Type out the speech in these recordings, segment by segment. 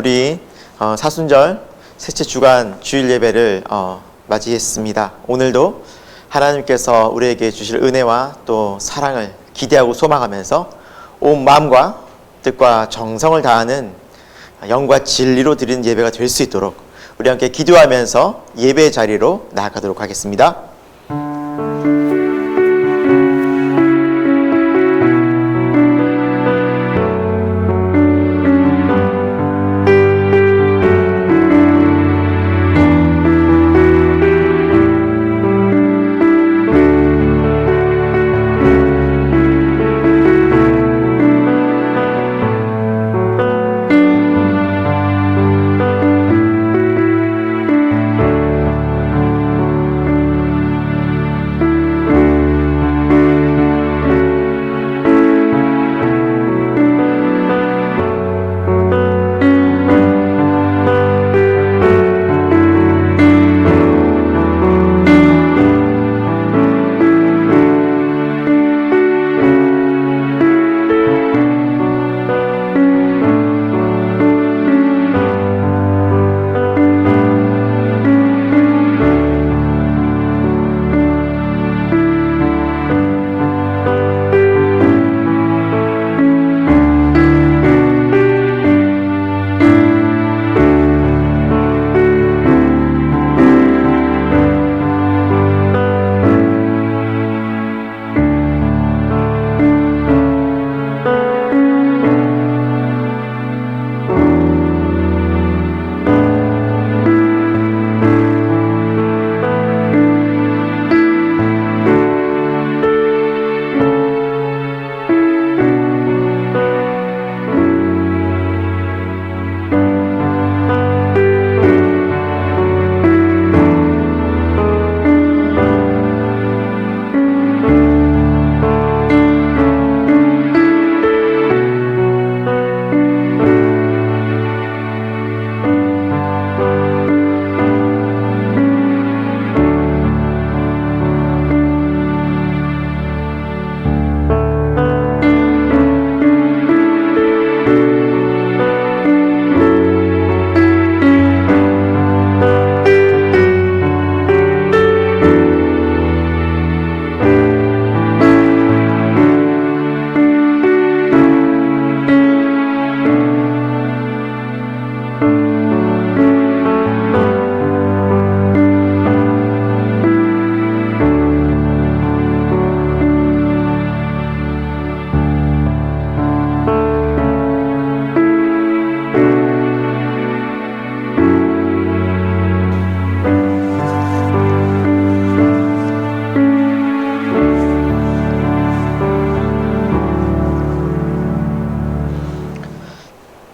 우리 사순절 셋째 주간 주일 예배를 맞이했습니다. 오늘도 하나님께서 우리에게 주실 은혜와 또 사랑을 기대하고 소망하면서 온 마음과 뜻과 정성을 다하는 영과 진리로 드리는 예배가 될 수 있도록 우리 함께 기도하면서 예배의 자리로 나아가도록 하겠습니다.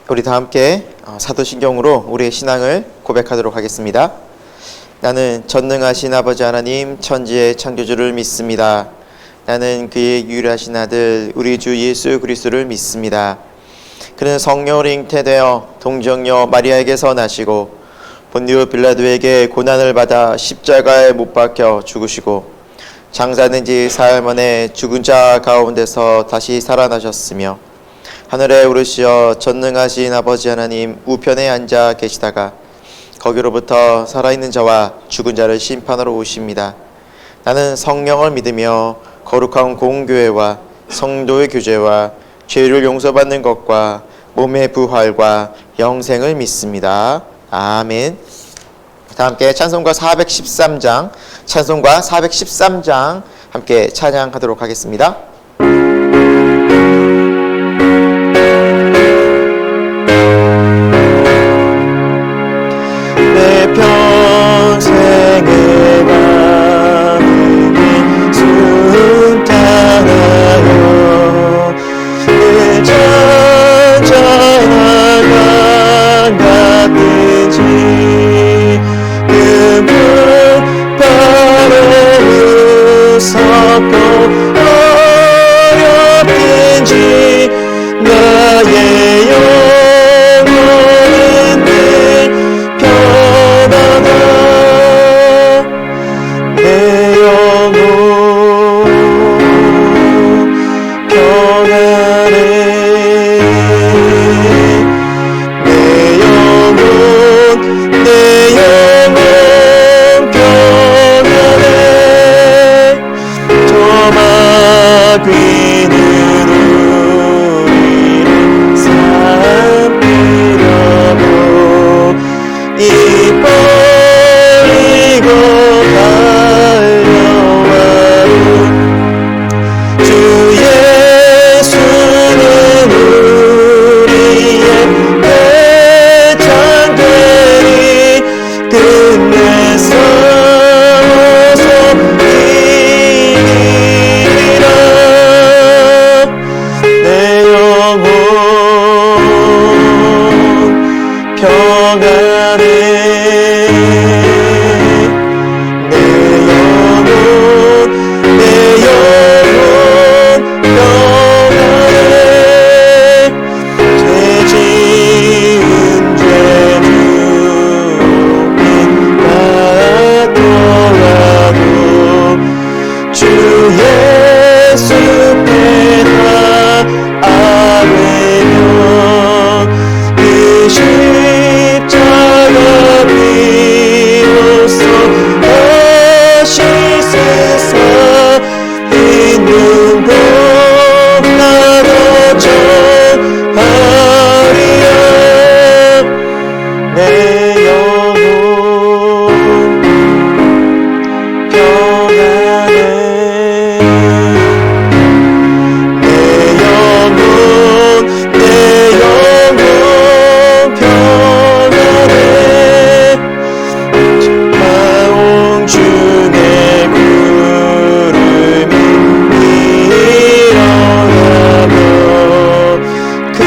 우리 다 함께 사도신경으로 우리의 신앙을 고백하도록 하겠습니다. 나는 전능하신 아버지 하나님 천지의 창조주를 믿습니다. 나는 그의 유일하신 아들 우리 주 예수 그리스도를 믿습니다. 그는 성령으로 잉태되어 동정녀 마리아에게서 나시고 본디오 빌라도에게 고난을 받아 십자가에 못 박혀 죽으시고 장사된 지 사흘 만에 죽은 자 가운데서 다시 살아나셨으며 하늘에 오르시어 전능하신 아버지 하나님 우편에 앉아 계시다가 거기로부터 살아있는 자와 죽은 자를 심판하러 오십니다. 나는 성령을 믿으며 거룩한 공교회와 성도의 교제와 죄를 용서받는 것과 몸의 부활과 영생을 믿습니다. 아멘. 다 함께 찬송가 413장 함께 찬양하도록 하겠습니다. 평생을 가는 순탄하여 그 잔잔한 같은지 그 불바람에 무섭고 어렵든지 나의 영혼은 늘 편안하다. 내 영혼 평안해. 내 영혼 평안해 내 영혼 평안해 죄 지은 죄는 같더라도 주 예수 배나 아뢰며 그 십자가 비로소 다시 세상 있는 곳 나눠 전하리라 내 영혼 평안해 내 영혼 평안해 나온 주의 구름이 일어나며 큰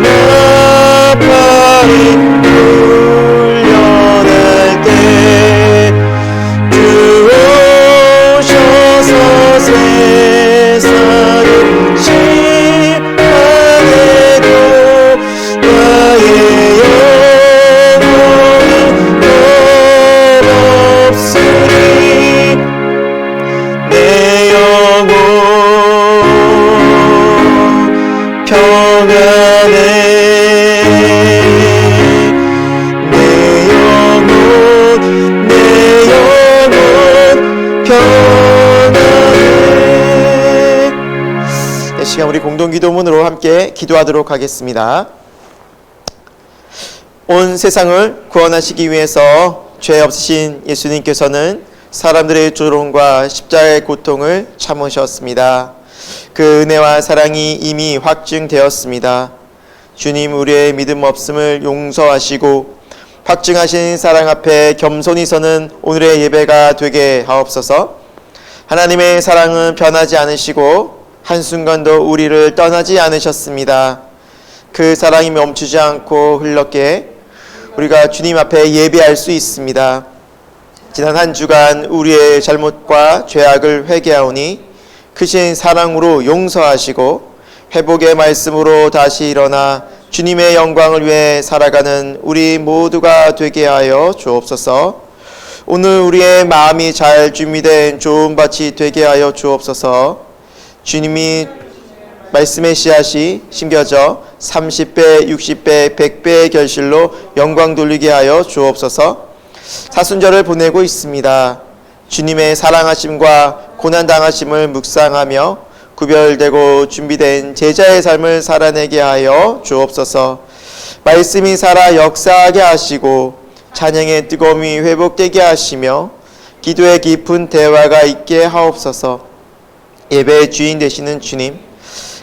나팔이 울려날 때 주 오셔서 세상을 심판해도 나의 영혼은 없으리 내 영혼 평안해 내 영혼 평안해 이 시간 우리 공동기도문으로 함께 기도하도록 하겠습니다. 온 세상을 구원하시기 위해서 죄 없으신 예수님께서는 사람들의 조롱과 십자가의 고통을 참으셨습니다. 그 은혜와 사랑이 이미 확증되었습니다. 주님, 우리의 믿음 없음을 용서하시고 확증하신 사랑 앞에 겸손히 서는 오늘의 예배가 되게 하옵소서. 하나님의 사랑은 변하지 않으시고 한순간도 우리를 떠나지 않으셨습니다. 그 사랑이 멈추지 않고 흘렀기에 우리가 주님 앞에 예배할 수 있습니다. 지난 한 주간 우리의 잘못과 죄악을 회개하오니 크신 사랑으로 용서하시고 회복의 말씀으로 다시 일어나 주님의 영광을 위해 살아가는 우리 모두가 되게 하여 주옵소서. 오늘 우리의 마음이 잘 준비된 좋은 밭이 되게 하여 주옵소서. 주님이 말씀의 씨앗이 심겨져 30배, 60배, 100배의 결실로 영광 돌리게 하여 주옵소서. 사순절을 보내고 있습니다. 주님의 사랑하심과 고난당하심을 묵상하며 구별되고 준비된 제자의 삶을 살아내게 하여 주옵소서. 말씀이 살아 역사하게 하시고 찬양의 뜨거움이 회복되게 하시며 기도의 깊은 대화가 있게 하옵소서. 예배의 주인 되시는 주님,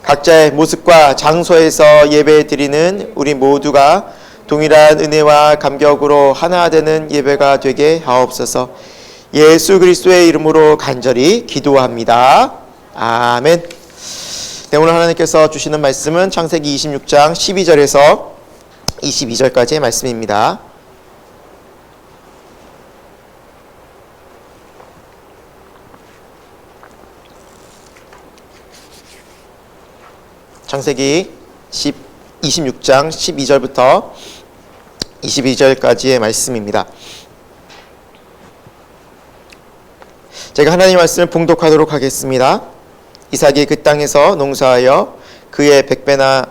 각자의 모습과 장소에서 예배 드리는 우리 모두가 동일한 은혜와 감격으로 하나 되는 예배가 되게 하옵소서. 예수 그리스도의 이름으로 간절히 기도합니다. 아멘. 네, 오늘 하나님께서 주시는 말씀은 창세기 26장 12절에서 22절까지의 말씀입니다. 창세기 26장 12절부터 22절까지의 말씀입니다. 제가 하나님의 말씀을 봉독하도록 하겠습니다. 이삭이 그 땅에서 농사하여 그의 100배나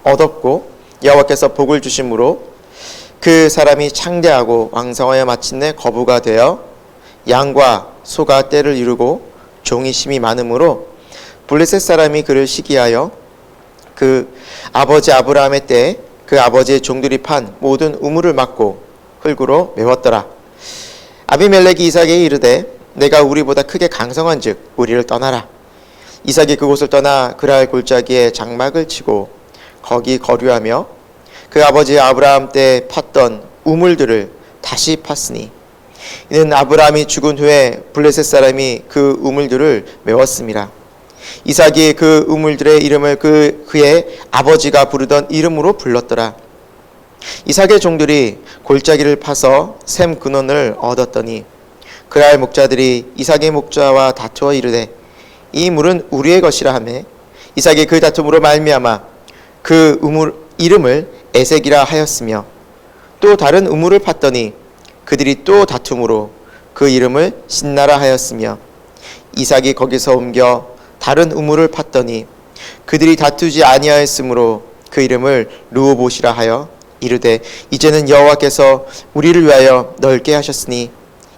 얻었고 여호와께서 복을 주심으로 그 사람이 창대하고 왕성하여 마침내 거부가 되어 양과 소가 떼를 이루고 종이 심이 많으므로 블레셋 사람이 그를 시기하여 그 아버지 아브라함의 때에 그 아버지의 종들이 판 모든 우물을 막고 흙으로 메웠더라. 아비멜렉이 이삭에게 이르되 내가 우리보다 크게 강성한즉 우리를 떠나라. 이삭이 그곳을 떠나 그랄 골짜기에 장막을 치고 거기 거류하며 그 아버지 아브라함 때 팠던 우물들을 다시 팠으니 이는 아브라함이 죽은 후에 블레셋 사람이 그 우물들을 메웠습니다. 이삭이 그 우물들의 이름을 그의 아버지가 부르던 이름으로 불렀더라. 이삭의 종들이 골짜기를 파서 샘 근원을 얻었더니 그랄 목자들이 이삭의 목자와 다투어 이르되 이 물은 우리의 것이라 하매 이삭이 그 다툼으로 말미암아 그 우물 이름을 에색이라 하였으며 또 다른 우물을 팠더니 그들이 또 다툼으로 그 이름을 신나라 하였으며 이삭이 거기서 옮겨 다른 우물을 팠더니 그들이 다투지 아니하였으므로 그 이름을 르호봇이라 하여 이르되 이제는 여호와께서 우리를 위하여 넓게 하셨으니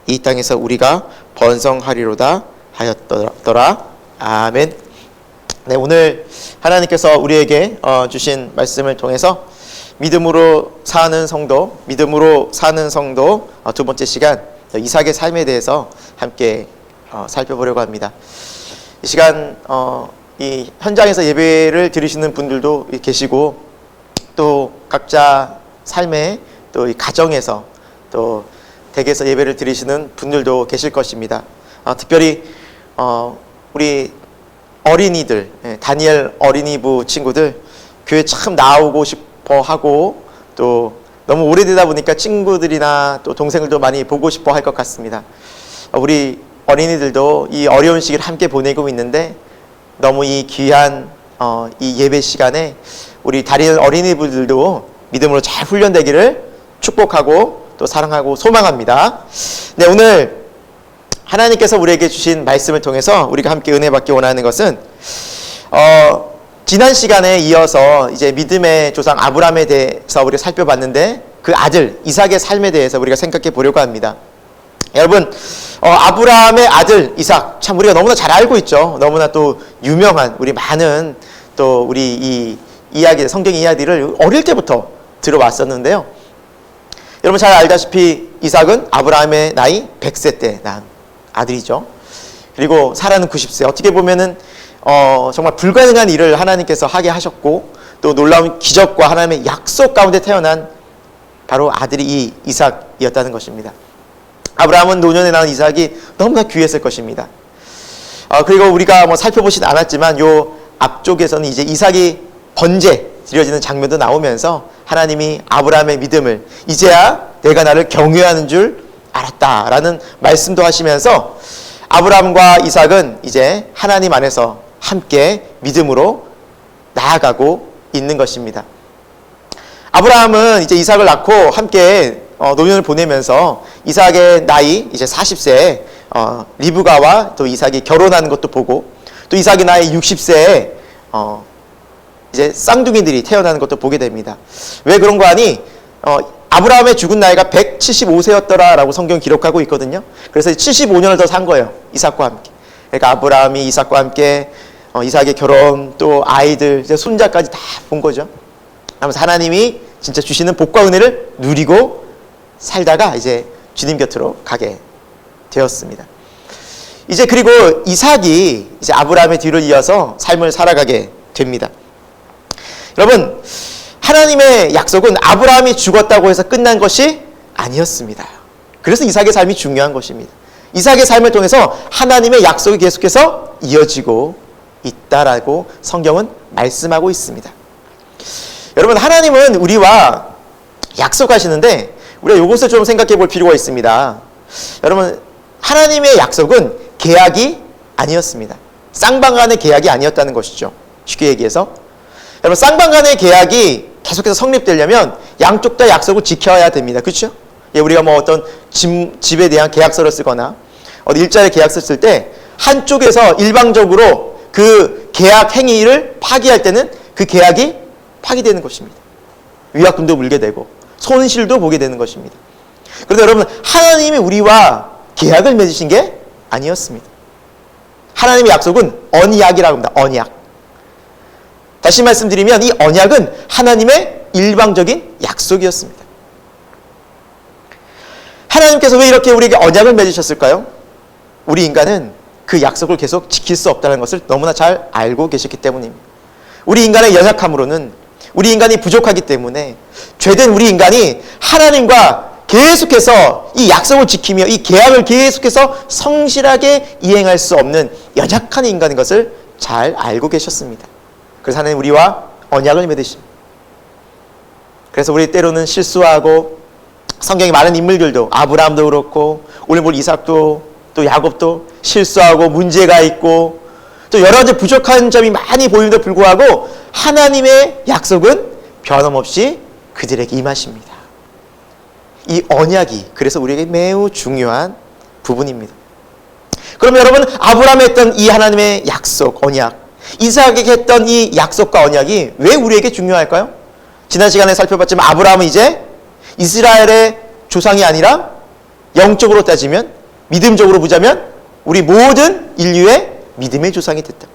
이 땅에서 우리가 번성하리로다 하였더라. 아멘. 네, 오늘 하나님께서 우리에게 주신 말씀을 통해서 믿음으로 사는 성도 두 번째 시간 이삭의 삶에 대해서 함께 살펴보려고 합니다. 이 시간 이 현장에서 예배를 드리시는 분들도 계시고 또 각자 삶의 또 이 가정에서 또 댁에서 예배를 드리시는 분들도 계실 것입니다. 특별히 우리 어린이들, 다니엘 어린이부 친구들 교회 참 나오고 싶어 하고 또 너무 오래되다 보니까 친구들이나 또 동생들도 많이 보고 싶어 할 것 같습니다. 우리 어린이들도 이 어려운 시기를 함께 보내고 있는데 너무 이 귀한 이 예배 시간에 우리 다니엘 어린이분들도 믿음으로 잘 훈련되기를 축복하고 또 사랑하고 소망합니다. 네, 오늘 하나님께서 우리에게 주신 말씀을 통해서 우리가 함께 은혜 받기 원하는 것은 지난 시간에 이어서 이제 믿음의 조상 아브라함에 대해서 우리가 살펴봤는데 그 아들 이삭의 삶에 대해서 우리가 생각해 보려고 합니다. 여러분, 아브라함의 아들 이삭 참 우리가 너무나 잘 알고 있죠. 너무나 또 유명한 우리 많은 또 우리 이 이야기 성경 이야기를 어릴 때부터 들어왔었는데요. 여러분 잘 알다시피 이삭은 아브라함의 나이 100세 때 낳은 아들이죠. 그리고 사라는 90세. 어떻게 보면은 정말 불가능한 일을 하나님께서 하게 하셨고 또 놀라운 기적과 하나님의 약속 가운데 태어난 바로 아들이 이 이삭이었다는 것입니다. 아브라함은 노년에 낳은 이삭이 너무나 귀했을 것입니다. 그리고 우리가 뭐 살펴보진 않았지만 요 앞쪽에서는 이제 이삭이 번제 드려지는 장면도 나오면서 하나님이 아브라함의 믿음을 이제야 내가 나를 경외하는 줄 알았다라는 말씀도 하시면서 아브라함과 이삭은 이제 하나님 안에서 함께 믿음으로 나아가고 있는 것입니다. 아브라함은 이제 이삭을 낳고 함께 노년을 보내면서 이삭의 나이 이제 40세에 리브가와 또 이삭이 결혼하는 것도 보고 또 이삭의 나이 60세에 이제 쌍둥이들이 태어나는 것도 보게 됩니다. 왜 그런 거 아니? 아브라함의 죽은 나이가 175세였더라라고 성경 기록하고 있거든요. 그래서 75년을 더 산 거예요. 이삭과 함께. 그러니까 아브라함이 이삭과 함께 이삭의 결혼 또 아이들 이제 손자까지 다 본 거죠. 그러면서 하나님이 진짜 주시는 복과 은혜를 누리고 살다가 이제 주님 곁으로 가게 되었습니다. 이제 그리고 이삭이 이제 아브라함의 뒤를 이어서 삶을 살아가게 됩니다. 여러분, 하나님의 약속은 아브라함이 죽었다고 해서 끝난 것이 아니었습니다. 그래서 이삭의 삶이 중요한 것입니다. 이삭의 삶을 통해서 하나님의 약속이 계속해서 이어지고 있다라고 성경은 말씀하고 있습니다. 여러분, 하나님은 우리와 약속하시는데 우리가 이것을 좀 생각해 볼 필요가 있습니다. 여러분, 하나님의 약속은 계약이 아니었습니다. 쌍방 간의 계약이 아니었다는 것이죠. 쉽게 얘기해서 여러분, 쌍방 간의 계약이 계속해서 성립되려면 양쪽 다 약속을 지켜야 됩니다. 그렇죠? 예, 우리가 뭐 어떤 집에 대한 계약서를 쓰거나 어디 일자리 계약서 쓸 때 한쪽에서 일방적으로 그 계약 행위를 파기할 때는 그 계약이 파기되는 것입니다. 위약금도 물게 되고 손실도 보게 되는 것입니다. 그런데 여러분, 하나님이 우리와 계약을 맺으신 게 아니었습니다. 하나님의 약속은 언약이라고 합니다. 언약. 다시 말씀드리면 이 언약은 하나님의 일방적인 약속이었습니다. 하나님께서 왜 이렇게 우리에게 언약을 맺으셨을까요? 우리 인간은 그 약속을 계속 지킬 수 없다는 것을 너무나 잘 알고 계셨기 때문입니다. 우리 인간의 연약함으로는 우리 인간이 부족하기 때문에 죄된 우리 인간이 하나님과 계속해서 이 약속을 지키며 이 계약을 계속해서 성실하게 이행할 수 없는 연약한 인간인 것을 잘 알고 계셨습니다. 그래서 하나님 우리와 언약을 맺으십니다. 그래서 우리 때로는 실수하고 성경에 많은 인물들도 아브라함도 그렇고 오늘 볼 이삭도 또 야곱도 실수하고 문제가 있고 또 여러 가지 부족한 점이 많이 보임에도 불구하고 하나님의 약속은 변함없이 그들에게 임하십니다. 이 언약이 그래서 우리에게 매우 중요한 부분입니다. 그럼 여러분 아브라함이 했던 이 하나님의 약속, 언약, 이삭에게 했던 이 약속과 언약이 왜 우리에게 중요할까요? 지난 시간에 살펴봤지만 아브라함은 이제 이스라엘의 조상이 아니라 영적으로 따지면 믿음적으로 보자면 우리 모든 인류의 믿음의 조상이 됐다.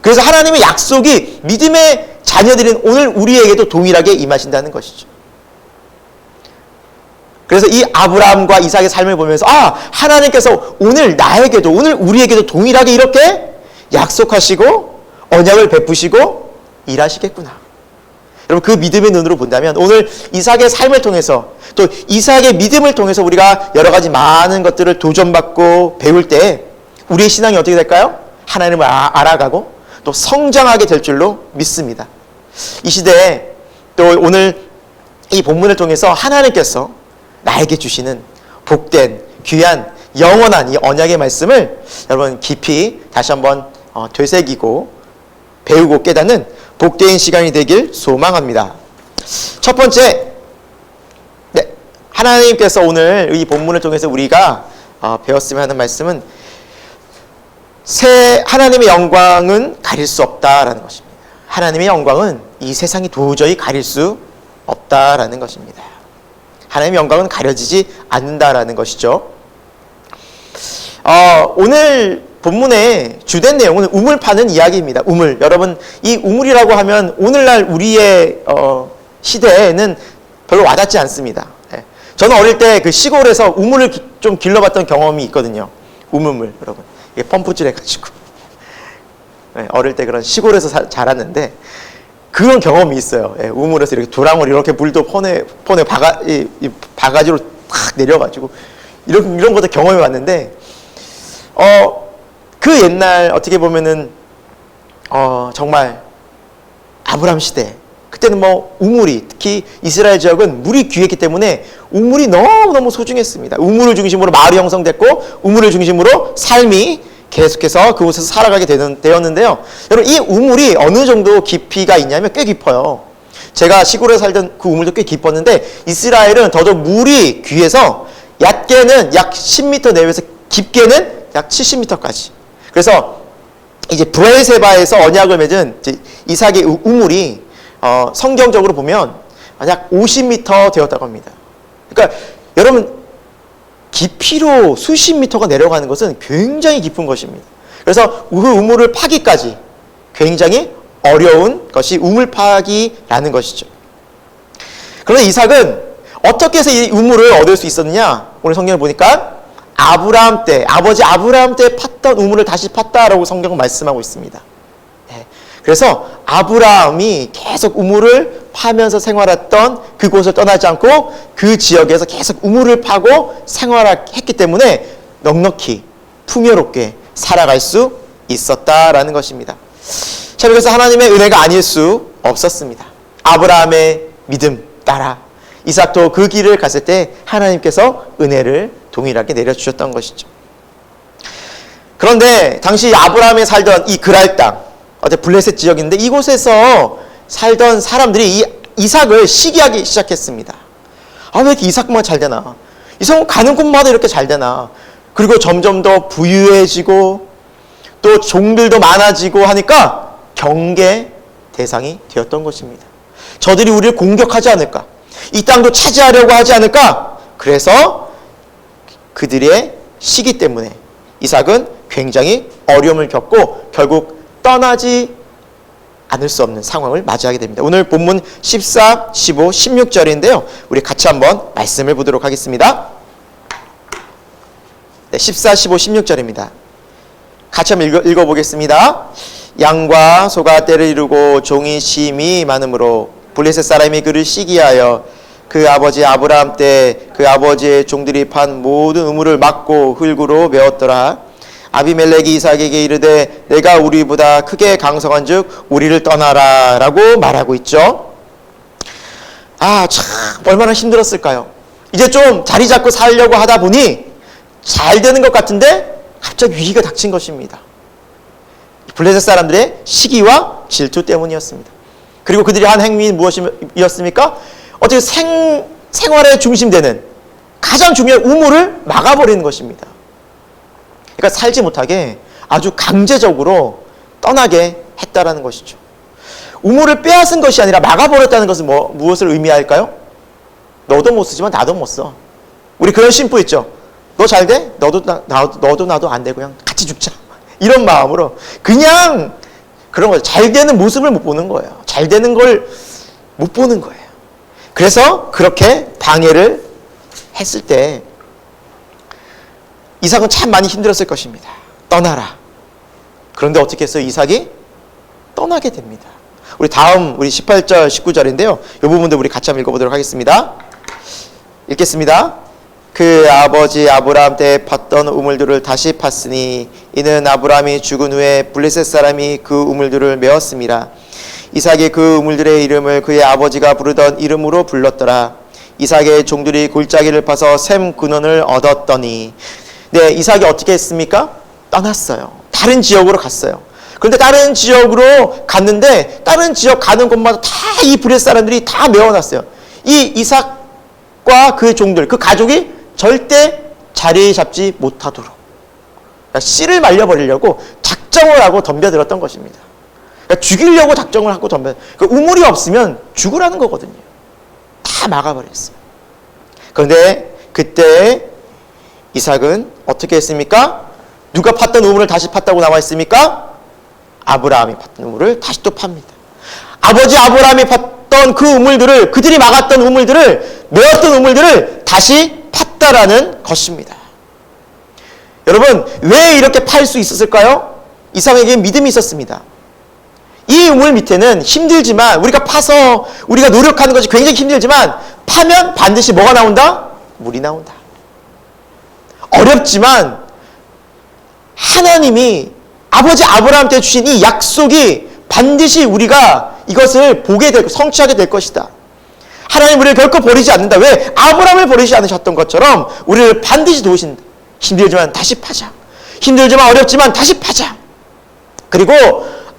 그래서 하나님의 약속이 믿음의 자녀들인 오늘 우리에게도 동일하게 임하신다는 것이죠. 그래서 이 아브라함과 이삭의 삶을 보면서 하나님께서 오늘 나에게도 오늘 우리에게도 동일하게 이렇게 약속하시고 언약을 베푸시고 일하시겠구나. 여러분 그 믿음의 눈으로 본다면 오늘 이삭의 삶을 통해서 또 이삭의 믿음을 통해서 우리가 여러 가지 많은 것들을 도전받고 배울 때 우리의 신앙이 어떻게 될까요? 하나님을 알아가고 또 성장하게 될 줄로 믿습니다. 이 시대에 또 오늘 이 본문을 통해서 하나님께서 나에게 주시는 복된 귀한 영원한 이 언약의 말씀을 여러분 깊이 다시 한번 되새기고 배우고 깨닫는 복된 시간이 되길 소망합니다. 첫 번째, 하나님께서 오늘 이 본문을 통해서 우리가 배웠으면 하는 말씀은 하나님의 영광은 가릴 수 없다라는 것입니다. 하나님의 영광은 이 세상이 도저히 가릴 수 없다라는 것입니다. 하나님의 영광은 가려지지 않는다라는 것이죠. 오늘 본문의 주된 내용은 우물 파는 이야기입니다. 우물. 여러분 이 우물이라고 하면 오늘날 우리의 시대에는 별로 와닿지 않습니다. 저는 어릴 때 그 시골에서 우물을 좀 길러봤던 경험이 있거든요. 우물물 여러분. 이게 펌프질 해가지고 어릴 때 그런 시골에서 자랐는데 그런 경험이 있어요. 우물에서 이렇게 도랑을 이렇게 물도 폰에 바가지로 탁 내려가지고 이런 것도 경험해 봤는데 그 옛날 어떻게 보면은 정말 아브라함 시대 그때는 뭐 우물이 특히 이스라엘 지역은 물이 귀했기 때문에 우물이 너무너무 소중했습니다. 우물을 중심으로 마을이 형성됐고 우물을 중심으로 삶이 계속해서 그곳에서 살아가게 되었는데요. 여러분 이 우물이 어느 정도 깊이가 있냐면 꽤 깊어요. 제가 시골에 살던 그 우물도 꽤 깊었는데 이스라엘은 더더욱 물이 귀해서 얕게는 약 10m 내외에서 깊게는 약 70m까지. 그래서 이제 브엘세바에서 언약을 맺은 이삭의 우물이 성경적으로 보면 약 50m 되었다고 합니다. 그러니까 여러분 깊이로 수십 미터가 내려가는 것은 굉장히 깊은 것입니다. 그래서 그 우물을 파기까지 굉장히 어려운 것이 우물 파기라는 것이죠. 그런데 이삭은 어떻게 해서 이 우물을 얻을 수 있었느냐? 오늘 성경을 보니까 아브라함 때, 아버지 아브라함 때 팠던 우물을 다시 팠다라고 성경은 말씀하고 있습니다. 그래서 아브라함이 계속 우물을 파면서 생활했던 그곳을 떠나지 않고 그 지역에서 계속 우물을 파고 생활했기 때문에 넉넉히 풍요롭게 살아갈 수 있었다라는 것입니다. 자, 그래서 하나님의 은혜가 아닐 수 없었습니다. 아브라함의 믿음 따라 이삭도 그 길을 갔을 때 하나님께서 은혜를 동일하게 내려주셨던 것이죠. 그런데 당시 아브라함이 살던 이 그랄 땅, 어제 블레셋 지역인데 이곳에서 살던 사람들이 이 이삭을 시기하기 시작했습니다. 왜 이렇게 이삭만 잘 되나? 이삭은 가는 곳마다 이렇게 잘 되나? 그리고 점점 더 부유해지고 또 종들도 많아지고 하니까 경계 대상이 되었던 것입니다. 저들이 우리를 공격하지 않을까? 이 땅도 차지하려고 하지 않을까? 그래서 그들의 시기 때문에 이삭은 굉장히 어려움을 겪고 결국 떠나지 않을 수 없는 상황을 맞이하게 됩니다. 오늘 본문 14, 15, 16절인데요. 우리 같이 한번 말씀을 보도록 하겠습니다. 14, 15, 16절입니다. 같이 한번 읽어보겠습니다. 양과 소가 때를 이루고 종이 심이 많으므로 블레셋 사람이 그를 시기하여 그 아버지 아브라함 때 그 아버지의 종들이 판 모든 우물을 막고 흙으로 메웠더라. 아비멜렉이 이삭에게 이르되 내가 우리보다 크게 강성한 즉 우리를 떠나라 라고 말하고 있죠. 참 얼마나 힘들었을까요? 이제 좀 자리 잡고 살려고 하다 보니 잘 되는 것 같은데 갑자기 위기가 닥친 것입니다. 블레셋 사람들의 시기와 질투 때문이었습니다. 그리고 그들이 한 행위는 무엇이었습니까? 어떻게 생활의 중심되는 가장 중요한 우물을 막아버리는 것입니다. 그러니까 살지 못하게 아주 강제적으로 떠나게 했다라는 것이죠. 우물을 빼앗은 것이 아니라 막아버렸다는 것은 무엇을 의미할까요? 너도 못 쓰지만 나도 못 써. 우리 그런 심보 있죠. 너 잘 돼? 너도 나도 안 돼. 그냥 같이 죽자. 이런 마음으로 그냥 그런 거죠. 잘 되는 모습을 못 보는 거예요. 잘 되는 걸 못 보는 거예요. 그래서 그렇게 방해를 했을 때 이삭은 참 많이 힘들었을 것입니다. 떠나라. 그런데 어떻게 했어요? 이삭이 떠나게 됩니다. 우리 다음 18절 19절인데요. 이 부분도 우리 같이 한번 읽어보도록 하겠습니다. 읽겠습니다. 그 아버지 아브라함 때 팠던 우물들을 다시 팠으니 이는 아브라함이 죽은 후에 블레셋 사람이 그 우물들을 메었습니다. 이삭이 그 우물들의 이름을 그의 아버지가 부르던 이름으로 불렀더라. 이삭의 종들이 골짜기를 파서 샘 근원을 얻었더니 네, 이삭이 어떻게 했습니까? 떠났어요. 다른 지역으로 갔어요. 그런데 다른 지역으로 갔는데 다른 지역 가는 곳마다 다 이 블레셋 사람들이 다 메워놨어요. 이 이삭과 그 종들, 그 가족이 절대 자리 잡지 못하도록 그러니까 씨를 말려버리려고 작정을 하고 덤벼들었던 것입니다. 그러니까 죽이려고 작정을 하고 그러니까 우물이 없으면 죽으라는 거거든요. 다 막아버렸어요. 그런데 그때 이삭은 어떻게 했습니까? 누가 팠던 우물을 다시 팠다고 나와 있습니까? 아브라함이 팠던 우물을 다시 또 팝니다. 아버지 아브라함이 팠던 그 우물들을, 그들이 막았던 우물들을, 메었던 우물들을 다시 팠다라는 것입니다. 여러분, 왜 이렇게 팔 수 있었을까요? 이삭에게 믿음이 있었습니다. 이 우물 밑에는 힘들지만, 우리가 파서 우리가 노력하는 것이 굉장히 힘들지만 파면 반드시 뭐가 나온다? 물이 나온다. 어렵지만 하나님이 아버지 아브라함한테 주신 이 약속이 반드시 우리가 이것을 보게 되고 성취하게 될 것이다. 하나님 우리를 결코 버리지 않는다. 왜? 아브라함을 버리지 않으셨던 것처럼 우리를 반드시 도우신다. 힘들지만 다시 파자. 힘들지만 어렵지만 다시 파자. 그리고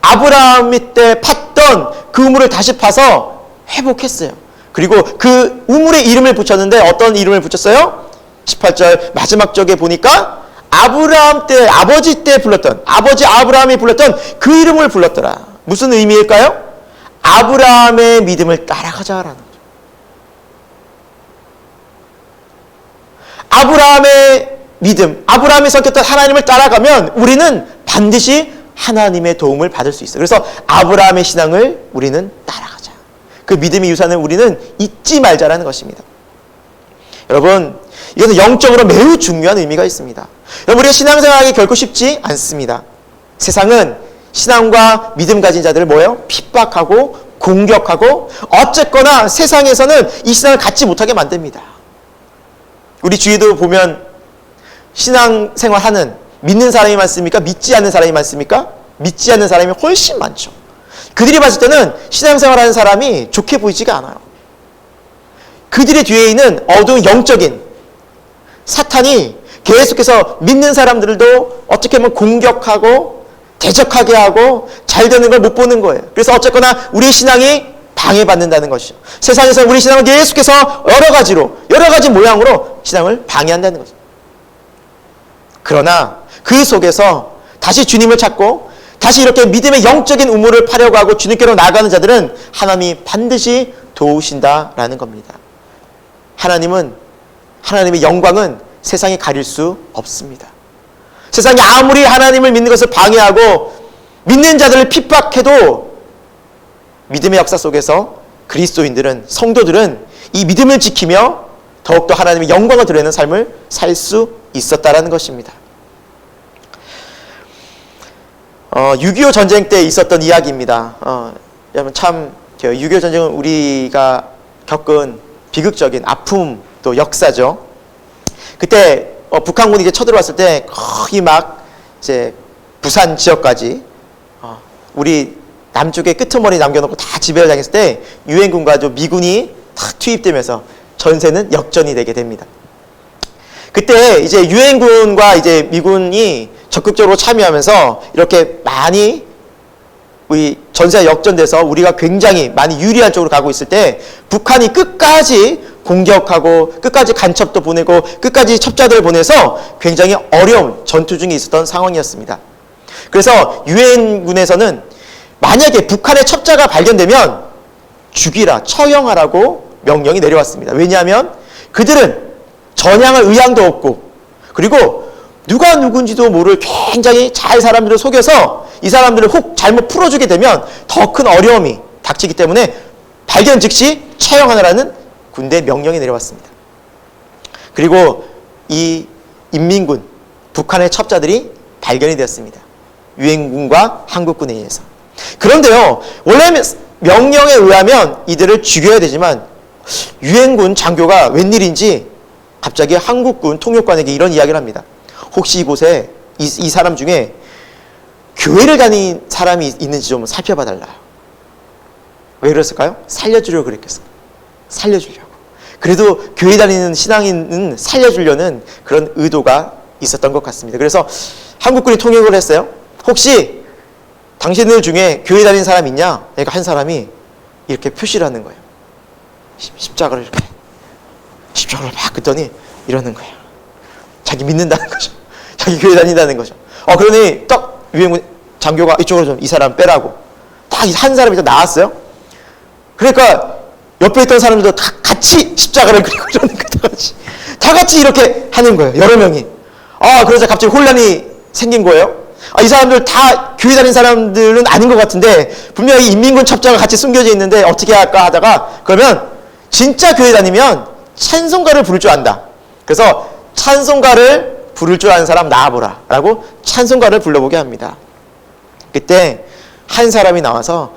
아브라함이 때 팠던 그 우물을 다시 파서 회복했어요. 그리고 그 우물에 이름을 붙였는데 어떤 이름을 붙였어요? 18절 마지막 쪽에 보니까 아브라함 때, 아버지 때 불렀던, 아버지 아브라함이 불렀던 그 이름을 불렀더라. 무슨 의미일까요? 아브라함의 믿음을 따라가자라는 거죠. 아브라함의 믿음, 아브라함이 섬겼던 하나님을 따라가면 우리는 반드시 하나님의 도움을 받을 수 있어요. 그래서 아브라함의 신앙을 우리는 따라가자. 그 믿음의 유산을 우리는 잊지 말자라는 것입니다. 여러분, 이것은 영적으로 매우 중요한 의미가 있습니다. 여러분, 우리가 신앙생활하기 결코 쉽지 않습니다. 세상은 신앙과 믿음 가진 자들을 뭐예요? 핍박하고 공격하고 어쨌거나 세상에서는 이 신앙을 갖지 못하게 만듭니다. 우리 주위도 보면 신앙생활하는 믿는 사람이 많습니까? 믿지 않는 사람이 많습니까? 믿지 않는 사람이 훨씬 많죠. 그들이 봤을 때는 신앙생활하는 사람이 좋게 보이지가 않아요. 그들의 뒤에 있는 어두운 영적인 사탄이 계속해서 믿는 사람들도 어떻게 보면 공격하고 대적하게 하고 잘 되는 걸 못 보는 거예요. 그래서 어쨌거나 우리의 신앙이 방해받는다는 것이죠. 세상에서 우리 신앙을 계속해서 여러 가지 모양으로 신앙을 방해한다는 거죠. 그러나 그 속에서 다시 주님을 찾고 다시 이렇게 믿음의 영적인 우물을 파려고 하고 주님께로 나아가는 자들은 하나님이 반드시 도우신다라는 겁니다. 하나님의 영광은 세상에 가릴 수 없습니다. 세상이 아무리 하나님을 믿는 것을 방해하고 믿는 자들을 핍박해도 믿음의 역사 속에서 그리스도인들은, 성도들은 이 믿음을 지키며 더욱더 하나님의 영광을 드러내는 삶을 살 수 있었다라는 것입니다. 6.25 전쟁 때 있었던 이야기입니다. 여러분 참 6.25 전쟁은 우리가 겪은 비극적인 아픔 또 역사죠. 그때 북한군이 이제 쳐들어왔을 때 거의 막 이제 부산 지역까지 우리 남쪽에 끄트머리 남겨놓고 다 지배를 당했을 때 유엔군과 미군이 탁 투입되면서 전세는 역전이 되게 됩니다. 그때 이제 유엔군과 이제 미군이 적극적으로 참여하면서 이렇게 많이 우리 전세가 역전돼서 우리가 굉장히 많이 유리한 쪽으로 가고 있을 때 북한이 끝까지 공격하고 끝까지 간첩도 보내고 끝까지 첩자들을 보내서 굉장히 어려운 전투 중에 있었던 상황이었습니다. 그래서 유엔군에서는 만약에 북한의 첩자가 발견되면 죽이라, 처형하라고 명령이 내려왔습니다. 왜냐하면 그들은 전향할 의향도 없고 그리고 누가 누군지도 모를 굉장히 잘 사람들을 속여서 이 사람들을 혹 잘못 풀어주게 되면 더 큰 어려움이 닥치기 때문에 발견 즉시 처형하라는 군대 명령이 내려왔습니다. 그리고 이 인민군, 북한의 첩자들이 발견이 되었습니다. 유엔군과 한국군에 의해서. 그런데요, 원래 명령에 의하면 이들을 죽여야 되지만 유엔군 장교가 웬일인지 갑자기 한국군 통역관에게 이런 이야기를 합니다. 혹시 이곳에 이 사람 중에 교회를 다닌 사람이 있는지 좀 살펴봐 달라. 왜 그랬을까요? 살려주려고 그랬겠어요. 살려주려고. 그래도 교회 다니는 신앙인은 살려주려는 그런 의도가 있었던 것 같습니다. 그래서 한국군이 통역을 했어요. 혹시 당신들 중에 교회 다니는 사람 있냐? 그러니까 한 사람이 이렇게 표시를 하는 거예요. 십자가를 이렇게. 십자가를 막 긋더니 이러는 거예요. 자기 믿는다는 거죠. 자기 교회 다닌다는 거죠. 그러니 딱 유엔군 장교가 이쪽으로 좀 이 사람 빼라고. 딱 한 사람이 또 나왔어요. 그러니까 옆에 있던 사람들도 다 같이 십자가를 그리고 이러는 거예요. 다 같이 이렇게 하는 거예요. 여러 명이. 그러자 갑자기 혼란이 생긴 거예요. 이 사람들 다 교회 다니는 사람들은 아닌 것 같은데 분명히 인민군 첩자가 같이 숨겨져 있는데 어떻게 할까 하다가 그러면 진짜 교회 다니면 찬송가를 부를 줄 안다. 그래서 찬송가를 부를 줄 아는 사람 나와보라 라고 찬송가를 불러보게 합니다. 그때 한 사람이 나와서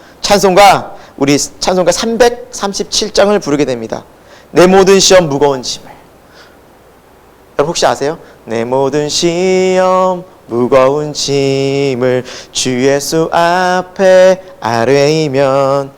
우리 찬송가 337장을 부르게 됩니다. 내 모든 시험 무거운 짐을. 여러분 혹시 아세요? 내 모든 시험 무거운 짐을 주 예수 앞에 아뢰이면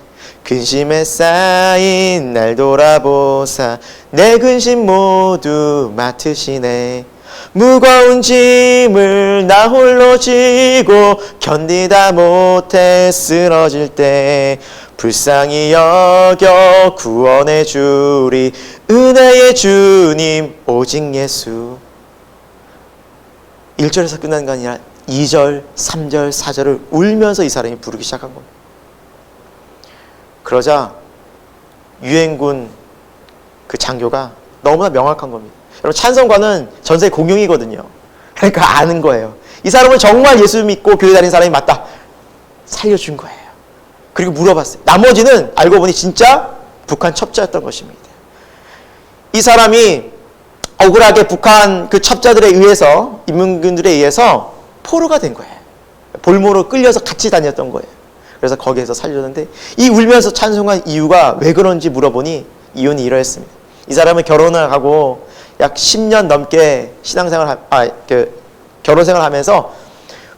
근심에 쌓인 날 돌아보사 내 근심 모두 맡으시네. 무거운 짐을 나 홀로 지고 견디다 못해 쓰러질 때 불쌍히 여겨 구원해 주리 은혜의 주님 오직 예수. 1절에서 끝난 게 아니라 2절, 3절, 4절을 울면서 이 사람이 부르기 시작한 겁니다. 그러자 유엔군 그 장교가 너무나 명확한 겁니다. 여러분 찬송가는 전세 공용이거든요. 그러니까 아는 거예요. 이 사람은 정말 예수 믿고 교회 다니는 사람이 맞다. 살려준 거예요. 그리고 물어봤어요. 나머지는 알고 보니 진짜 북한 첩자였던 것입니다. 이 사람이 억울하게 북한 그 첩자들에 의해서 인민군들에 의해서 포로가 된 거예요. 볼모로 끌려서 같이 다녔던 거예요. 그래서 거기에서 살려줬는데 이 울면서 찬송한 이유가 왜 그런지 물어보니 이유는 이러했습니다. 이 사람은 결혼을 하고 약 10년 넘게 결혼생활을 하면서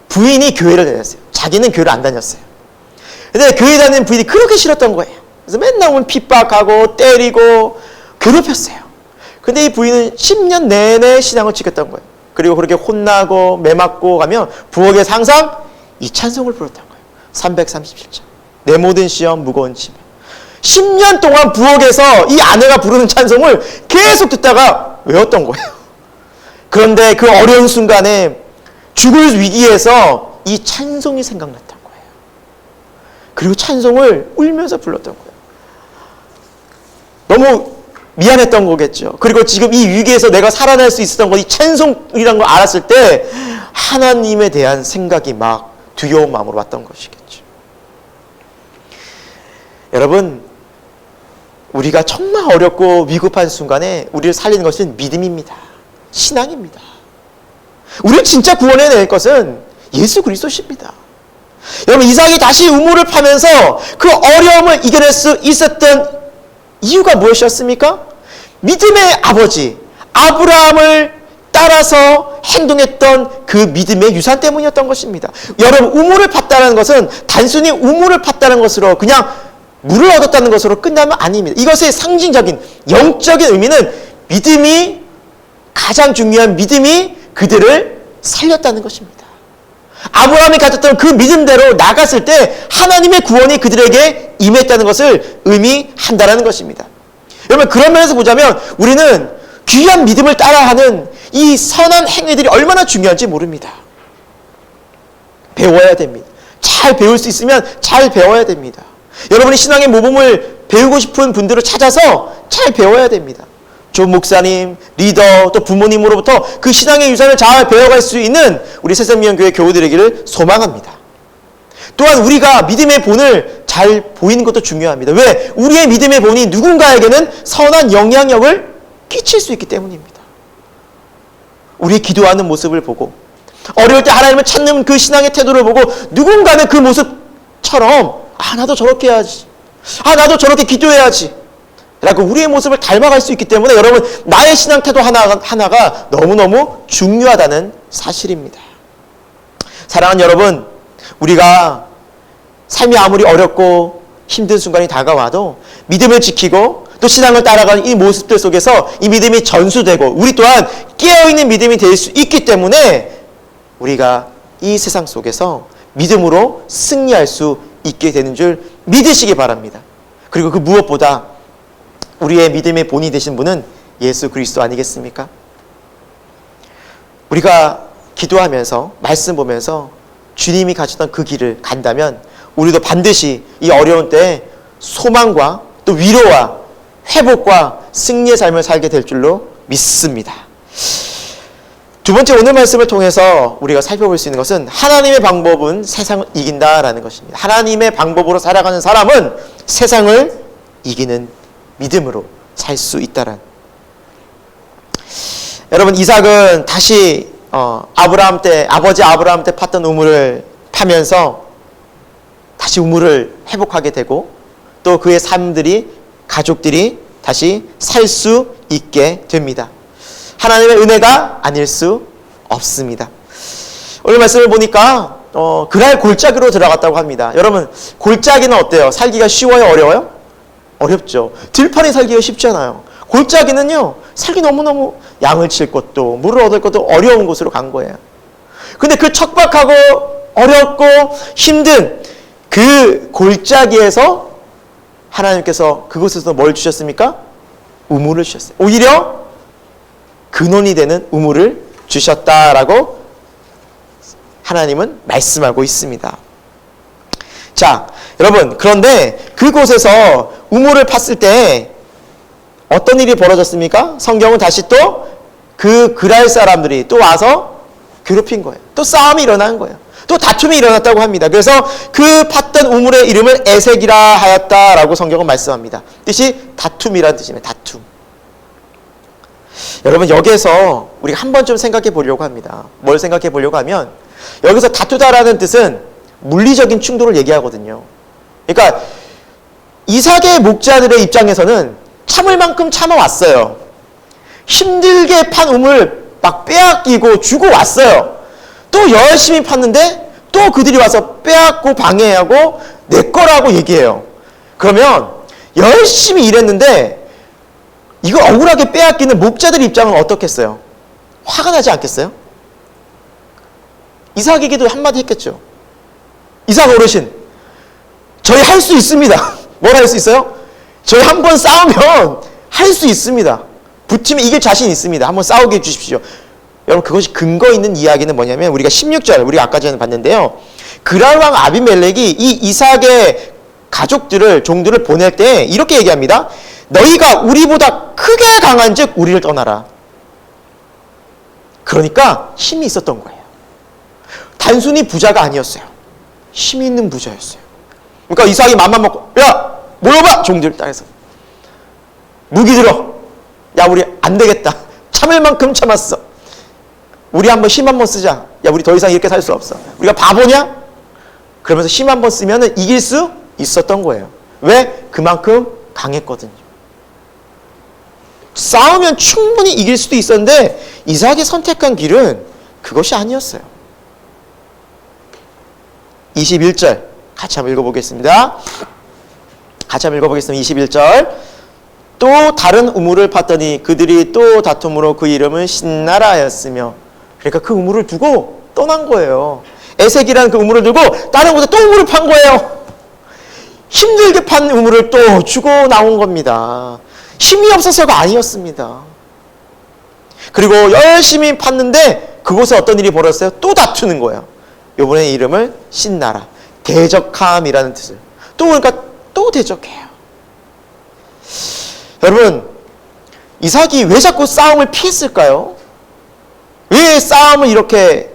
부인이 교회를 다녔어요. 자기는 교회를 안 다녔어요. 근데 교회 다니는 부인이 그렇게 싫었던 거예요. 그래서 맨날 오면 핍박하고 때리고 괴롭혔어요. 근데 이 부인은 10년 내내 신앙을 지켰던 거예요. 그리고 그렇게 혼나고 매맞고 가면 부엌에서 항상 이 찬송을 불렀던 거예요. 337장. 내 모든 시험 무거운 짐. 10년 동안 부엌에서 이 아내가 부르는 찬송을 계속 듣다가 외웠던 거예요. 그런데 그 어려운 순간에 죽을 위기에서 이 찬송이 생각났던 거예요. 그리고 찬송을 울면서 불렀던 거예요. 너무 미안했던 거겠죠. 그리고 지금 이 위기에서 내가 살아날 수 있었던 것, 이 찬송이라는 걸 알았을 때 하나님에 대한 생각이 막 두려운 마음으로 왔던 것이겠죠. 여러분, 우리가 정말 어렵고 위급한 순간에 우리를 살리는 것은 믿음입니다. 신앙입니다. 우리를 진짜 구원해낼 것은 예수 그리스도십니다. 여러분, 이삭이 다시 우물을 파면서 그 어려움을 이겨낼 수 있었던 이유가 무엇이었습니까? 믿음의 아버지 아브라함을 따라서 행동했던 그 믿음의 유산 때문이었던 것입니다. 여러분, 우물을 팠다는 것은 단순히 우물을 팠다는 것으로 그냥 물을 얻었다는 것으로 끝나면 아닙니다. 이것의 상징적인 영적인 의미는 믿음이 가장 중요한 믿음이 그들을 살렸다는 것입니다. 아브라함이 가졌던 그 믿음대로 나갔을 때 하나님의 구원이 그들에게 임했다는 것을 의미한다는 것입니다. 여러분 그런 면에서 보자면 우리는 귀한 믿음을 따라하는 이 선한 행위들이 얼마나 중요한지 모릅니다. 배워야 됩니다. 잘 배울 수 있으면 잘 배워야 됩니다. 여러분이 신앙의 모범을 배우고 싶은 분들을 찾아서 잘 배워야 됩니다. 조 목사님, 리더, 또 부모님으로부터 그 신앙의 유산을 잘 배워갈 수 있는 우리 새생명교회 교우들에게를 소망합니다. 또한 우리가 믿음의 본을 잘 보이는 것도 중요합니다. 왜? 우리의 믿음의 본이 누군가에게는 선한 영향력을 끼칠 수 있기 때문입니다. 우리 기도하는 모습을 보고 어려울 때 하나님을 찾는 그 신앙의 태도를 보고 누군가는 그 모습처럼 나도 저렇게 해야지. 나도 저렇게 기도해야지. 라고 우리의 모습을 닮아갈 수 있기 때문에 여러분 나의 신앙 태도 하나가 너무너무 중요하다는 사실입니다. 사랑하는 여러분, 우리가 삶이 아무리 어렵고 힘든 순간이 다가와도 믿음을 지키고 또 신앙을 따라가는 이 모습들 속에서 이 믿음이 전수되고 우리 또한 깨어있는 믿음이 될 수 있기 때문에 우리가 이 세상 속에서 믿음으로 승리할 수 있게 되는 줄 믿으시기 바랍니다. 그리고 그 무엇보다 우리의 믿음의 본이 되신 분은 예수 그리스도 아니겠습니까? 우리가 기도하면서 말씀 보면서 주님이 가셨던 그 길을 간다면 우리도 반드시 이 어려운 때에 소망과 또 위로와 회복과 승리의 삶을 살게 될 줄로 믿습니다. 두 번째 오늘 말씀을 통해서 우리가 살펴볼 수 있는 것은 하나님의 방법은 세상을 이긴다라는 것입니다. 하나님의 방법으로 살아가는 사람은 세상을 이기는 믿음으로 살 수 있다란. 여러분 이삭은 다시 아버지 아브라함 때 팠던 우물을 파면서 다시 우물을 회복하게 되고 또 그의 삶들이 가족들이 다시 살 수 있게 됩니다. 하나님의 은혜가 아닐 수 없습니다. 오늘 말씀을 보니까 그랄 골짜기로 들어갔다고 합니다. 여러분 골짜기는 어때요? 살기가 쉬워요? 어려워요? 어렵죠. 들판에 살기가 쉽잖아요. 골짜기는요 살기 너무너무 양을 칠 것도 물을 얻을 것도 어려운 곳으로 간 거예요. 근데 그 척박하고 어렵고 힘든 그 골짜기에서 하나님께서 그곳에서 뭘 주셨습니까? 우물을 주셨어요. 오히려 근원이 되는 우물을 주셨다라고 하나님은 말씀하고 있습니다. 자, 여러분 그런데 그곳에서 우물을 팠을 때 어떤 일이 벌어졌습니까? 성경은 다시 또 그 그랄 사람들이 또 와서 괴롭힌 거예요. 또 싸움이 일어난 거예요. 또 다툼이 일어났다고 합니다. 그래서 그 팠던 우물의 이름을 에색이라 하였다라고 성경은 말씀합니다. 뜻이 다툼이라는 뜻입니다. 다툼. 여러분 여기에서 우리가 한 번쯤 생각해 보려고 합니다. 뭘 생각해 보려고 하면 여기서 다투다라는 뜻은 물리적인 충돌을 얘기하거든요. 그러니까 이삭의 목자들의 입장에서는 참을 만큼 참아왔어요. 힘들게 판 우물 막 빼앗기고 주고 왔어요. 또 열심히 팠는데 또 그들이 와서 빼앗고 방해하고 내 거라고 얘기해요. 그러면 열심히 일했는데 이걸 억울하게 빼앗기는 목자들 입장은 어떻겠어요? 화가 나지 않겠어요? 이삭에게도 한마디 했겠죠. 이삭 어르신, 저희 할 수 있습니다. 뭘 할 수 있어요? 저희 한번 싸우면 할 수 있습니다. 붙으면 이길 자신 있습니다. 한번 싸우게 해주십시오. 여러분 그것이 근거 있는 이야기는 뭐냐면 우리가 16절 우리가 아까 전에 봤는데요. 그랄 왕 아비멜렉이 이 이삭의 가족들을 종들을 보낼 때 이렇게 얘기합니다. 너희가 우리보다 크게 강한즉 우리를 떠나라. 그러니까 힘이 있었던 거예요. 단순히 부자가 아니었어요. 힘이 있는 부자였어요. 그러니까 이삭이 맘만 먹고 야 모여봐 종들 땅에서 무기 들어. 야 우리 안 되겠다. 참을 만큼 참았어. 우리 한번 힘 한번 쓰자. 야 우리 더 이상 이렇게 살 수 없어. 우리가 바보냐? 그러면서 힘 한번 쓰면 이길 수 있었던 거예요. 왜? 그만큼 강했거든요. 싸우면 충분히 이길 수도 있었는데 이삭이 선택한 길은 그것이 아니었어요. 21절 같이 한번 읽어보겠습니다. 같이 한번 읽어보겠습니다. 21절. 또 다른 우물을 팠더니 그들이 또 다툼으로 그 이름은 신나라였으며, 그러니까 그 우물을 두고 떠난 거예요. 에색이라는 그 우물을 두고 다른 곳에 또 우물을 판 거예요. 힘들게 판 우물을 또 주고 나온 겁니다. 힘이 없어서가 아니었습니다. 그리고 열심히 팠는데 그곳에 어떤 일이 벌어졌어요? 또 다투는 거예요. 이번에 이름을 신나라, 대적함이라는 뜻을. 또 그러니까 또 대적해요. 여러분, 이삭이 왜 자꾸 싸움을 피했을까요? 왜 싸움을 이렇게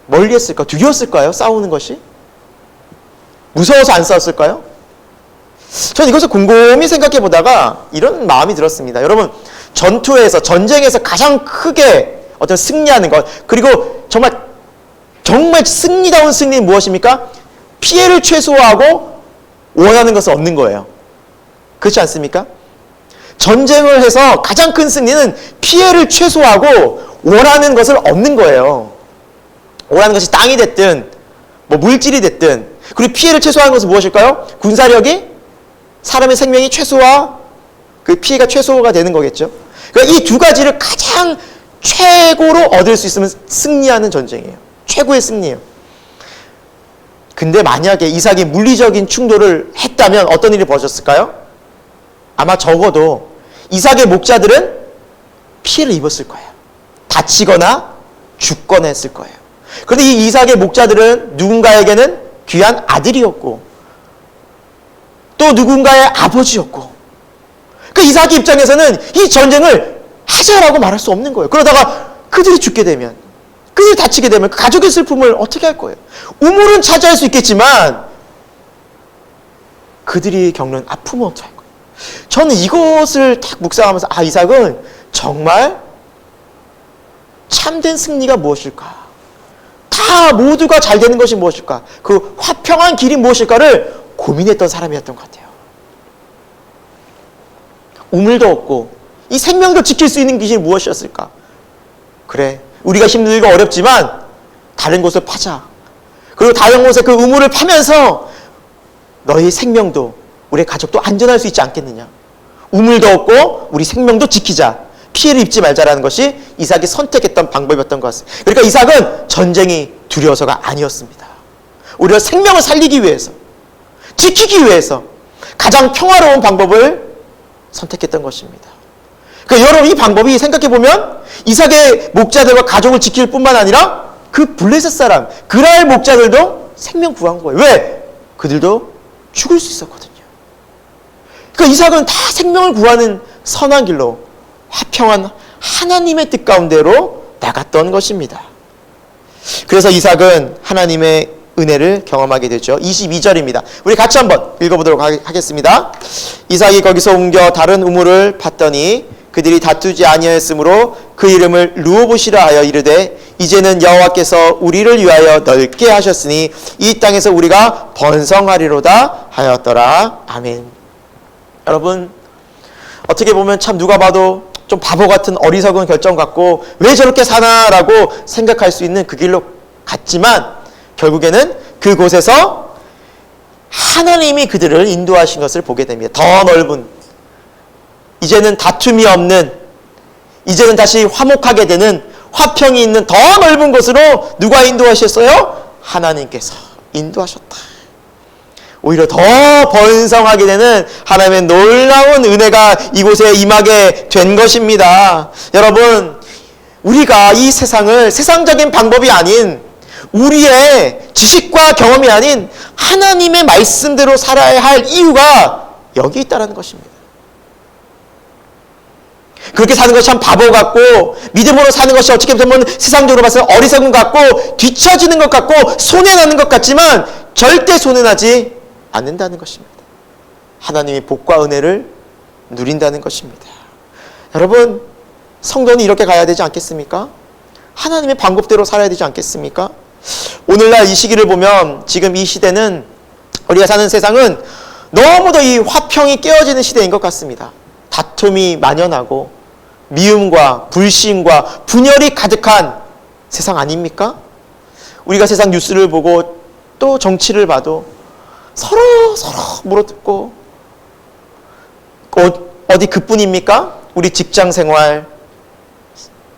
멀리 했을까? 두려웠을까요? 싸우는 것이? 무서워서 안 싸웠을까요? 저는 이것을 곰곰이 생각해 보다가 이런 마음이 들었습니다. 여러분, 전쟁에서 가장 크게 어떤 승리하는 것, 그리고 정말 승리다운 승리는 무엇입니까? 피해를 최소화하고 원하는 것을 얻는 거예요. 그렇지 않습니까? 전쟁을 해서 가장 큰 승리는 피해를 최소화하고 원하는 것을 얻는 거예요. 원하는 것이 땅이 됐든 물질이 됐든. 그리고 피해를 최소화하는 것은 무엇일까요? 군사력이, 사람의 생명이 그 피해가 최소화가 되는 거겠죠. 그러니까 이 두 가지를 가장 최고로 얻을 수 있으면 승리하는 전쟁이에요. 최고의 승리예요. 근데 만약에 이삭이 물리적인 충돌을 했다면 어떤 일이 벌어졌을까요? 아마 적어도 이삭의 목자들은 피해를 입었을 거예요. 다치거나 죽거나 했을 거예요. 그런데 이 이삭의 목자들은 누군가에게는 귀한 아들이었고 또 누군가의 아버지였고, 그 이삭의 입장에서는 이 전쟁을 하자라고 말할 수 없는 거예요. 그러다가 그들이 죽게 되면, 그들이 다치게 되면 그 가족의 슬픔을 어떻게 할 거예요? 우물은 차지할 수 있겠지만 그들이 겪는 아픔은 어떻게 할 거예요? 저는 이것을 딱 묵상하면서 이삭은 정말 참된 승리가 무엇일까? 다 모두가 잘 되는 것이 무엇일까? 그 화평한 길이 무엇일까를 고민했던 사람이었던 것 같아요. 우물도 없고 이 생명도 지킬 수 있는 길이 무엇이었을까? 그래, 우리가 힘들고 어렵지만 다른 곳을 파자. 그리고 다른 곳에 그 우물을 파면서 너희 생명도 우리 가족도 안전할 수 있지 않겠느냐. 우물도 없고 우리 생명도 지키자. 피해를 입지 말자라는 것이 이삭이 선택했던 방법이었던 것 같습니다. 그러니까 이삭은 전쟁이 두려워서가 아니었습니다. 오히려 생명을 살리기 위해서, 지키기 위해서 가장 평화로운 방법을 선택했던 것입니다. 그러니까 여러분, 이 방법이 생각해보면 이삭의 목자들과 가족을 지킬 뿐만 아니라 그 블레셋 사람, 그랄 목자들도 생명 구한 거예요. 왜? 그들도 죽을 수 있었거든요. 그러니까 이삭은 다 생명을 구하는 선한 길로, 화평한 하나님의 뜻 가운데로 나갔던 것입니다. 그래서 이삭은 하나님의 은혜를 경험하게 되죠. 22절입니다. 우리 같이 한번 읽어보도록 하겠습니다. 이삭이 거기서 옮겨 다른 우물을 팠더니 그들이 다투지 아니하였으므로 그 이름을 르호봇이라 하여 이르되 이제는 여호와께서 우리를 위하여 넓게 하셨으니 이 땅에서 우리가 번성하리로다 하였더라. 아멘. 여러분, 어떻게 보면 참 누가 봐도 좀 바보 같은 어리석은 결정 같고 왜 저렇게 사나라고 생각할 수 있는 그 길로 갔지만 결국에는 그곳에서 하나님이 그들을 인도하신 것을 보게 됩니다. 더 넓은, 이제는 다툼이 없는, 이제는 다시 화목하게 되는, 화평이 있는 더 넓은 곳으로 누가 인도하셨어요? 하나님께서 인도하셨다. 오히려 더 번성하게 되는 하나님의 놀라운 은혜가 이곳에 임하게 된 것입니다. 여러분, 우리가 이 세상을 세상적인 방법이 아닌 우리의 지식과 경험이 아닌 하나님의 말씀대로 살아야 할 이유가 여기 있다는 것입니다. 그렇게 사는 것이 참 바보 같고 믿음으로 사는 것이 어떻게 보면 세상적으로 봐서 어리석은 것 같고 뒤처지는 것 같고 손해나는 것 같지만 절대 손해나지 않는다는 것입니다. 하나님의 복과 은혜를 누린다는 것입니다. 여러분, 성도는 이렇게 가야 되지 않겠습니까? 하나님의 방법대로 살아야 되지 않겠습니까? 오늘날 이 시기를 보면 지금 이 시대는, 우리가 사는 세상은 너무도 이 화평이 깨어지는 시대인 것 같습니다. 다툼이 만연하고 미움과 불신과 분열이 가득한 세상 아닙니까? 우리가 세상 뉴스를 보고 또 정치를 봐도 서로 물어뜯고, 어디 그뿐입니까? 우리 직장 생활,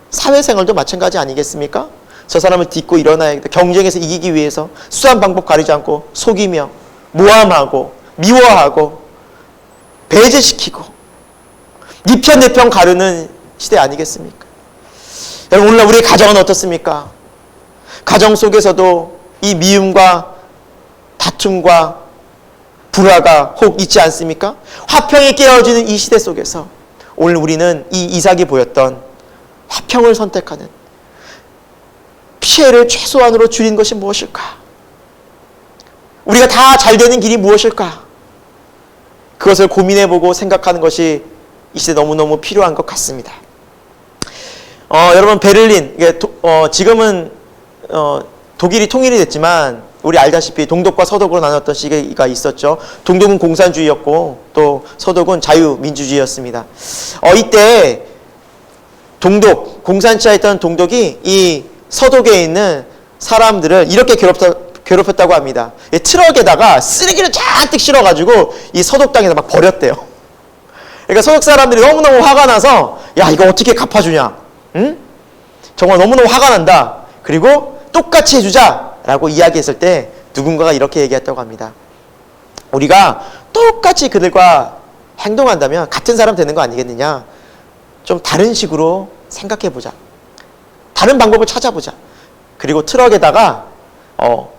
사회생활도 마찬가지 아니겠습니까? 저 사람을 딛고 일어나야겠다. 경쟁에서 이기기 위해서 수단 방법 가리지 않고 속이며 모함하고 미워하고 배제시키고 네 편 내 편 가르는 시대 아니겠습니까? 여러분, 오늘날 우리의 가정은 어떻습니까? 가정 속에서도 이 미움과 다툼과 불화가 혹 있지 않습니까? 화평이 깨어지는 이 시대 속에서 오늘 우리는 이 이삭이 보였던 화평을 선택하는, 피해를 최소한으로 줄인 것이 무엇일까? 우리가 다 잘 되는 길이 무엇일까? 그것을 고민해보고 생각하는 것이 이 시대 너무너무 필요한 것 같습니다. 여러분, 베를린, 지금은 독일이 통일이 됐지만 우리 알다시피 동독과 서독으로 나눴던 시기가 있었죠. 동독은 공산주의였고 또 서독은 자유민주주의였습니다. 이때 동독, 공산주의였던 동독이 이 서독에 있는 사람들을 이렇게 괴롭혔다고 합니다. 트럭에다가 쓰레기를 잔뜩 실어가지고 이 서독 땅에다 막 버렸대요. 그러니까 서독 사람들이 너무너무 화가 나서, 야, 이거 어떻게 갚아주냐? 응? 정말 너무너무 화가 난다. 그리고 똑같이 해주자라고 이야기했을 때 누군가가 이렇게 얘기했다고 합니다. 우리가 똑같이 그들과 행동한다면 같은 사람 되는 거 아니겠느냐? 좀 다른 식으로 생각해보자. 다른 방법을 찾아보자. 그리고 트럭에다가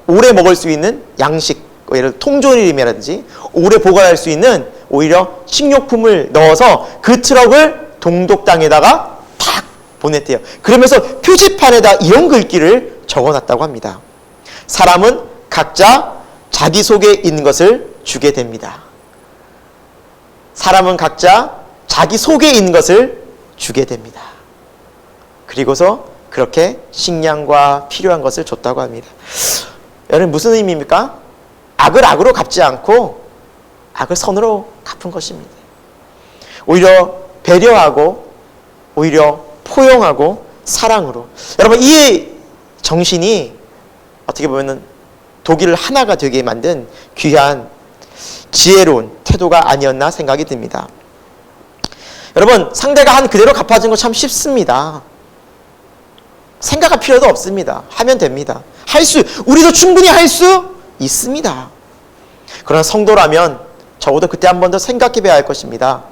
오래 먹을 수 있는 양식, 예를 들어 통조림이라든지 오래 보관할 수 있는 오히려 식료품을 넣어서 그 트럭을 동독 땅에다가 탁 보냈대요. 그러면서 표지판에다 이런 글귀를 적어놨다고 합니다. 사람은 각자 자기 속에 있는 것을 주게 됩니다. 사람은 각자 자기 속에 있는 것을 주게 됩니다. 그리고서 그렇게 식량과 필요한 것을 줬다고 합니다. 여러분, 무슨 의미입니까? 악을 악으로 갚지 않고 악을 선으로 갚은 것입니다. 오히려 배려하고 오히려 포용하고 사랑으로. 여러분, 이 정신이 어떻게 보면 독일을 하나가 되게 만든 귀한 지혜로운 태도가 아니었나 생각이 듭니다. 여러분, 상대가 한 그대로 갚아준 거 참 쉽습니다. 생각할 필요도 없습니다. 하면 됩니다. 우리도 충분히 할 수 있습니다. 그러나 성도라면 적어도 그때 한 번 더 생각해 봐야 할 것입니다.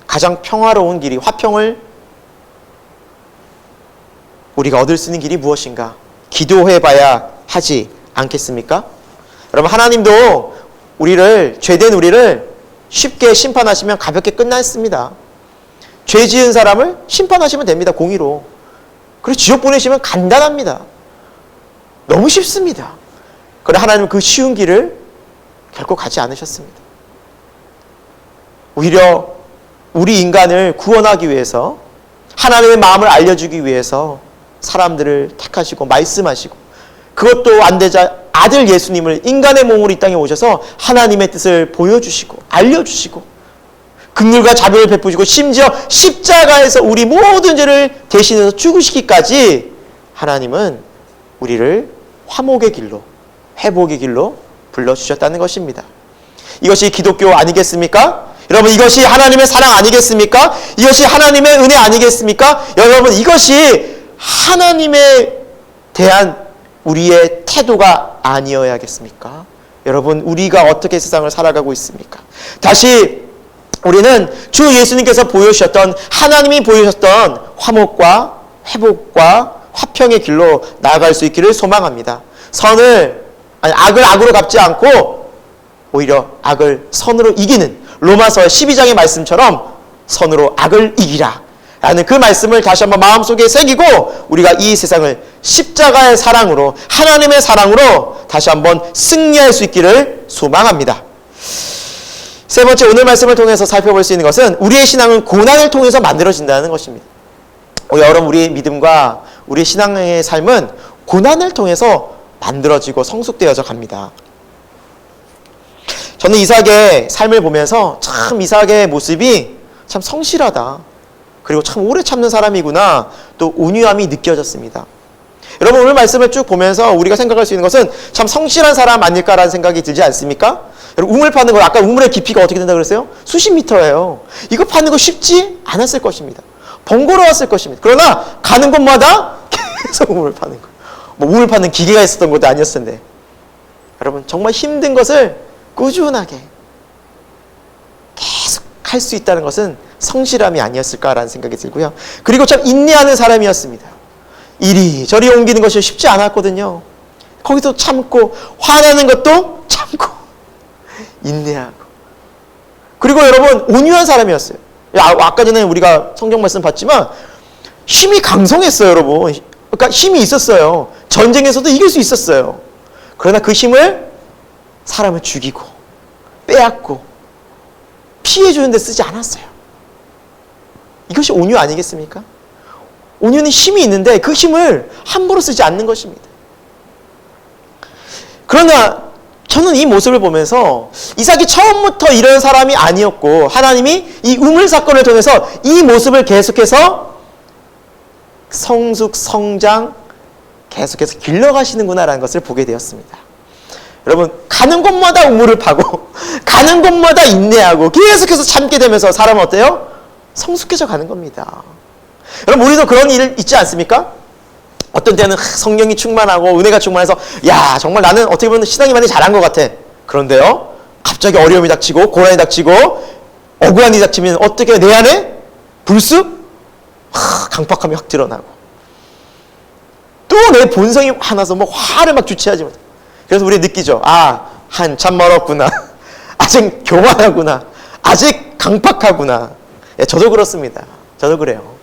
가장 평화로운 길이, 화평을 우리가 얻을 수 있는 길이 무엇인가? 기도해 봐야 하지 않겠습니까? 여러분, 하나님도 죄된 우리를 쉽게 심판하시면 가볍게 끝났습니다. 죄 지은 사람을 심판하시면 됩니다. 공의로. 그리고 지옥 보내시면 간단합니다. 너무 쉽습니다. 그러나 하나님은 그 쉬운 길을 결코 가지 않으셨습니다. 오히려 우리 인간을 구원하기 위해서, 하나님의 마음을 알려주기 위해서 사람들을 택하시고 말씀하시고, 그것도 안 되자 아들 예수님을 인간의 몸으로 이 땅에 오셔서 하나님의 뜻을 보여주시고 알려주시고 긍휼과 자비를 베푸시고 심지어 십자가에서 우리 모든 죄를 대신해서 죽으시기까지 하나님은 우리를 화목의 길로, 회복의 길로 불러주셨다는 것입니다. 이것이 기독교 아니겠습니까? 여러분, 이것이 하나님의 사랑 아니겠습니까? 이것이 하나님의 은혜 아니겠습니까? 여러분, 이것이 하나님에 대한 우리의 태도가 아니어야겠습니까? 여러분, 우리가 어떻게 세상을 살아가고 있습니까? 다시 우리는 주 예수님께서 보여주셨던, 하나님이 보여주셨던 화목과 회복과 화평의 길로 나아갈 수 있기를 소망합니다. 악을 악으로 갚지 않고 오히려 악을 선으로 이기는 로마서 12장의 말씀처럼 선으로 악을 이기라 라는 그 말씀을 다시 한번 마음속에 새기고 우리가 이 세상을 십자가의 사랑으로, 하나님의 사랑으로 다시 한번 승리할 수 있기를 소망합니다. 세 번째, 오늘 말씀을 통해서 살펴볼 수 있는 것은 우리의 신앙은 고난을 통해서 만들어진다는 것입니다. 여러분, 우리의 믿음과 우리의 신앙의 삶은 고난을 통해서 만들어지고 성숙되어져 갑니다. 저는 이삭의 삶을 보면서 참 이삭의 모습이 참 성실하다, 그리고 참 오래 참는 사람이구나, 또 온유함이 느껴졌습니다. 여러분 오늘 말씀을 쭉 보면서 우리가 생각할 수 있는 것은 참 성실한 사람 아닐까라는 생각이 들지 않습니까? 여러분 우물 파는 거 아까 우물의 깊이가 어떻게 된다고 그랬어요? 수십 미터예요. 이거 파는 거 쉽지 않았을 것입니다. 번거로웠을 것입니다. 그러나 가는 곳마다 계속 우물 파는 거. 뭐 우물 파는 기계가 있었던 것도 아니었을 텐데. 여러분 정말 힘든 것을 꾸준하게 계속 할 수 있다는 것은 성실함이 아니었을까라는 생각이 들고요. 그리고 참 인내하는 사람이었습니다. 이리저리 옮기는 것이 쉽지 않았거든요. 거기서 참고 화나는 것도 참고 인내하고 그리고 여러분 온유한 사람이었어요. 아까 전에 우리가 성경 말씀 봤지만 힘이 강성했어요. 여러분 그러니까 힘이 있었어요. 전쟁에서도 이길 수 있었어요. 그러나 그 힘을 사람을 죽이고 빼앗고 피해주는 데 쓰지 않았어요. 이것이 온유 아니겠습니까? 온유는 힘이 있는데 그 힘을 함부로 쓰지 않는 것입니다. 그러나 저는 이 모습을 보면서 이삭이 처음부터 이런 사람이 아니었고 하나님이 이 우물 사건을 통해서 이 모습을 계속해서 성숙, 성장 계속해서 길러가시는구나라는 것을 보게 되었습니다. 여러분 가는 곳마다 우물을 파고 가는 곳마다 인내하고 계속해서 참게 되면서 사람은 어때요? 성숙해져 가는 겁니다. 여러분 우리도 그런 일 있지 않습니까? 어떤 때는 성령이 충만하고 은혜가 충만해서 야 정말 나는 어떻게 보면 신앙이 많이 잘한 것 같아. 그런데요 갑자기 어려움이 닥치고 고난이 닥치고 억울한 일이 닥치면 어떻게 내 안에 불쑥 강팍함이 확 드러나고 또 내 본성이 화나서 뭐 화를 막 주체하지 못해. 그래서 우리 느끼죠. 아 한참 멀었구나. 아직 교만하구나. 아직 강팍하구나. 예, 저도 그렇습니다. 저도 그래요.